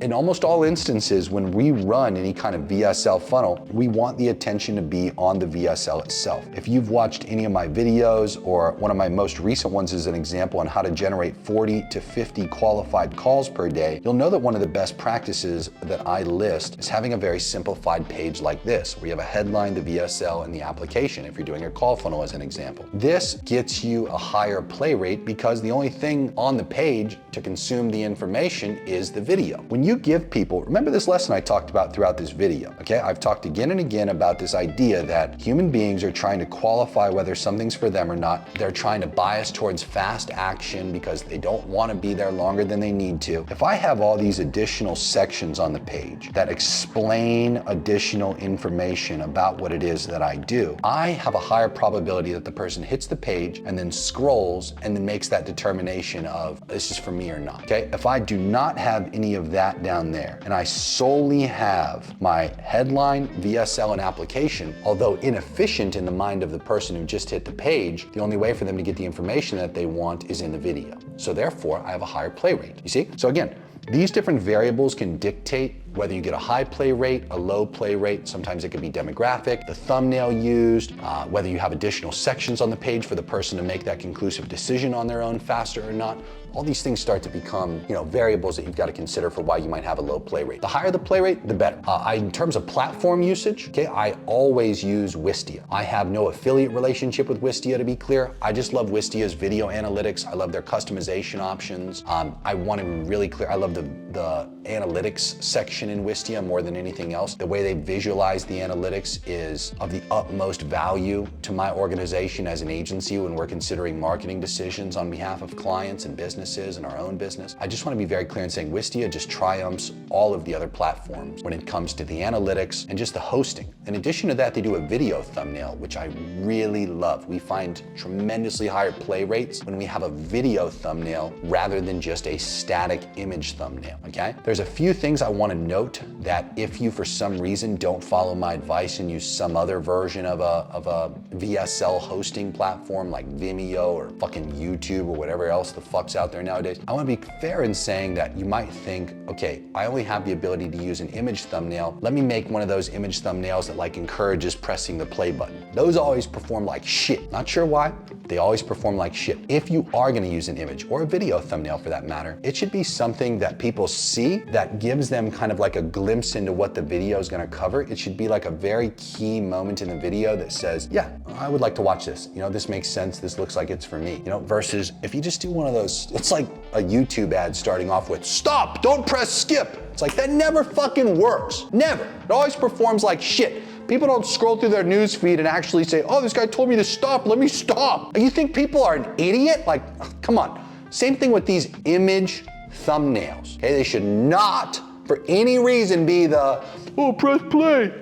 In almost all instances, when we run any kind of VSL funnel, we want the attention to be on the VSL itself. If you've watched any of my videos, or one of my most recent ones is an example on how to generate 40 to 50 qualified calls per day, you'll know that one of the best practices that I list is having a very simplified page like this, where you have a headline, the VSL, and the application, if you're doing a call funnel as an example. This gets you a higher play rate because the only thing on the page to consume the information is the video. When you give people, remember this lesson I talked about throughout this video, okay? I've talked again and again about this idea that human beings are trying to qualify whether something's for them or not. They're trying to bias towards fast action because they don't want to be there longer than they need to. If I have all these additional sections on the page that explain additional information about what it is that I do, I have a higher probability that the person hits the page and then scrolls and then makes that determination of this is for me or not, okay? If I do not have any of that down there and I solely have my headline, VSL, and application, although inefficient in the mind of the person who just hit the page, the only way for them to get the information that they want is in the video. So therefore, I have a higher play rate, you see? So again, these different variables can dictate whether you get a high play rate, a low play rate. Sometimes it could be demographic, the thumbnail used, whether you have additional sections on the page for the person to make that conclusive decision on their own faster or not. All these things start to become, variables that you've got to consider for why you might have a low play rate. The higher the play rate, the better. In terms of platform usage, okay, I always use Wistia. I have no affiliate relationship with Wistia, to be clear. I just love Wistia's video analytics. I love their customization options. I want to be really clear. I love the analytics section in Wistia more than anything else. The way they visualize the analytics is of the utmost value to my organization as an agency when we're considering marketing decisions on behalf of clients and businesses and our own business. I just want to be very clear in saying Wistia just triumphs all of the other platforms when it comes to the analytics and just the hosting. In addition to that, they do a video thumbnail, which I really love. We find tremendously higher play rates when we have a video thumbnail rather than just a static image thumbnail, okay? There's a few things I want to note that if you for some reason don't follow my advice and use some other version of a VSL hosting platform like Vimeo or fucking YouTube or whatever else the fuck's out there nowadays, I want to be fair in saying that you might think, okay, I only have the ability to use an image thumbnail. Let me make one of those image thumbnails that like encourages pressing the play button. Those always perform like shit. Not sure why, they always perform like shit. If you are going to use an image or a video thumbnail for that matter, it should be something that people see that gives them kind of like a glimpse into what the video is going to cover. It should be like a very key moment in the video that says, yeah, I would like to watch this. This makes sense. This looks like it's for me, versus if you just do one of those, it's like a YouTube ad starting off with, stop, don't press skip. It's like, that never fucking works. Never. It always performs like shit. People don't scroll through their news feed and actually say, oh, this guy told me to stop, let me stop. You think people are an idiot? Like, come on. Same thing with these image thumbnails, okay? They should not, for any reason, be the, oh, press play,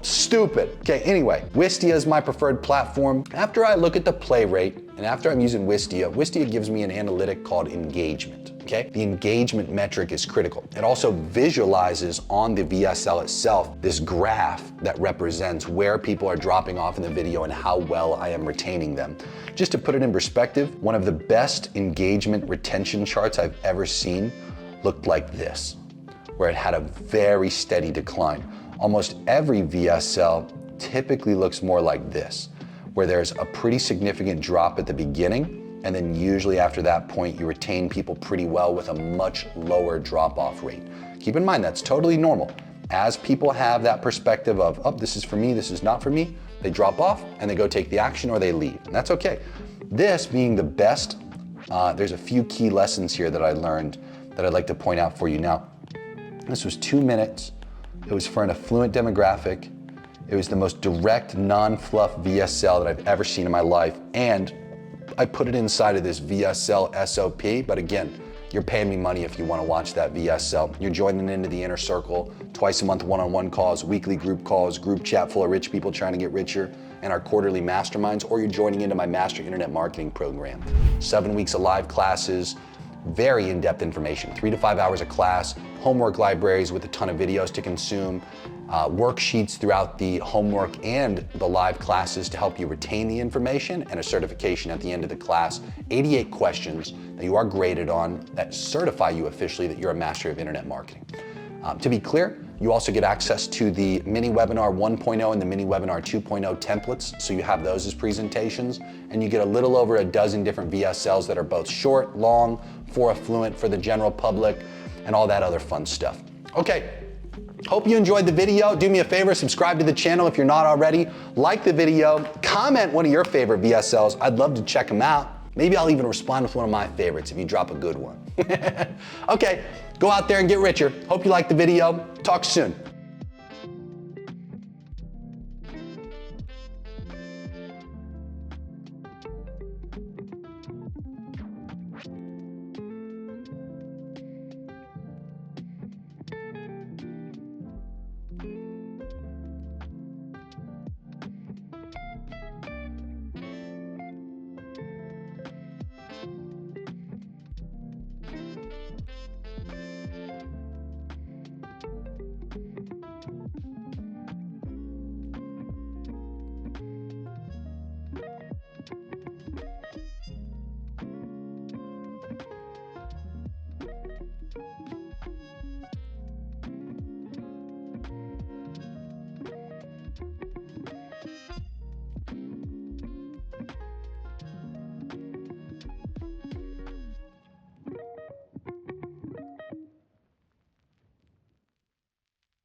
stupid. Okay, anyway, Wistia is my preferred platform. After I look at the play rate, and after I'm using Wistia, Wistia gives me an analytic called engagement, okay? The engagement metric is critical. It also visualizes on the VSL itself this graph that represents where people are dropping off in the video and how well I am retaining them. Just to put it in perspective, one of the best engagement retention charts I've ever seen looked like this, where it had a very steady decline. Almost every VSL typically looks more like this, where there's a pretty significant drop at the beginning, and then usually after that point, you retain people pretty well with a much lower drop-off rate. Keep in mind, that's totally normal. As people have that perspective of, oh, this is for me, this is not for me, they drop off and they go take the action or they leave, and that's okay. This being the best, there's a few key lessons here that I learned that I'd like to point out for you. Now, this was 2 minutes. It was for an affluent demographic. It was the most direct, non-fluff VSL that I've ever seen in my life, and I put it inside of this VSL SOP, but again, you're paying me money if you want to watch that VSL. You're joining into the inner circle, twice a month one-on-one calls, weekly group calls, group chat full of rich people trying to get richer, and our quarterly masterminds, or you're joining into my Master Internet Marketing program. 7 weeks of live classes, very in-depth information, 3 to 5 hours of class, homework libraries with a ton of videos to consume, worksheets throughout the homework and the live classes to help you retain the information, and a certification at the end of the class, 88 questions that you are graded on that certify you officially that you're a master of internet marketing. To be clear, you also get access to the mini webinar 1.0 and the mini webinar 2.0 templates, so you have those as presentations, and you get a little over a dozen different VSLs that are both short, long, for affluent, for the general public, and all that other fun stuff. Okay. Hope you enjoyed the video. Do me a favor, subscribe to the channel if you're not already. Like the video, comment one of your favorite VSLs. I'd love to check them out. Maybe I'll even respond with one of my favorites if you drop a good one. Okay, go out there and get richer. Hope you liked the video. Talk soon.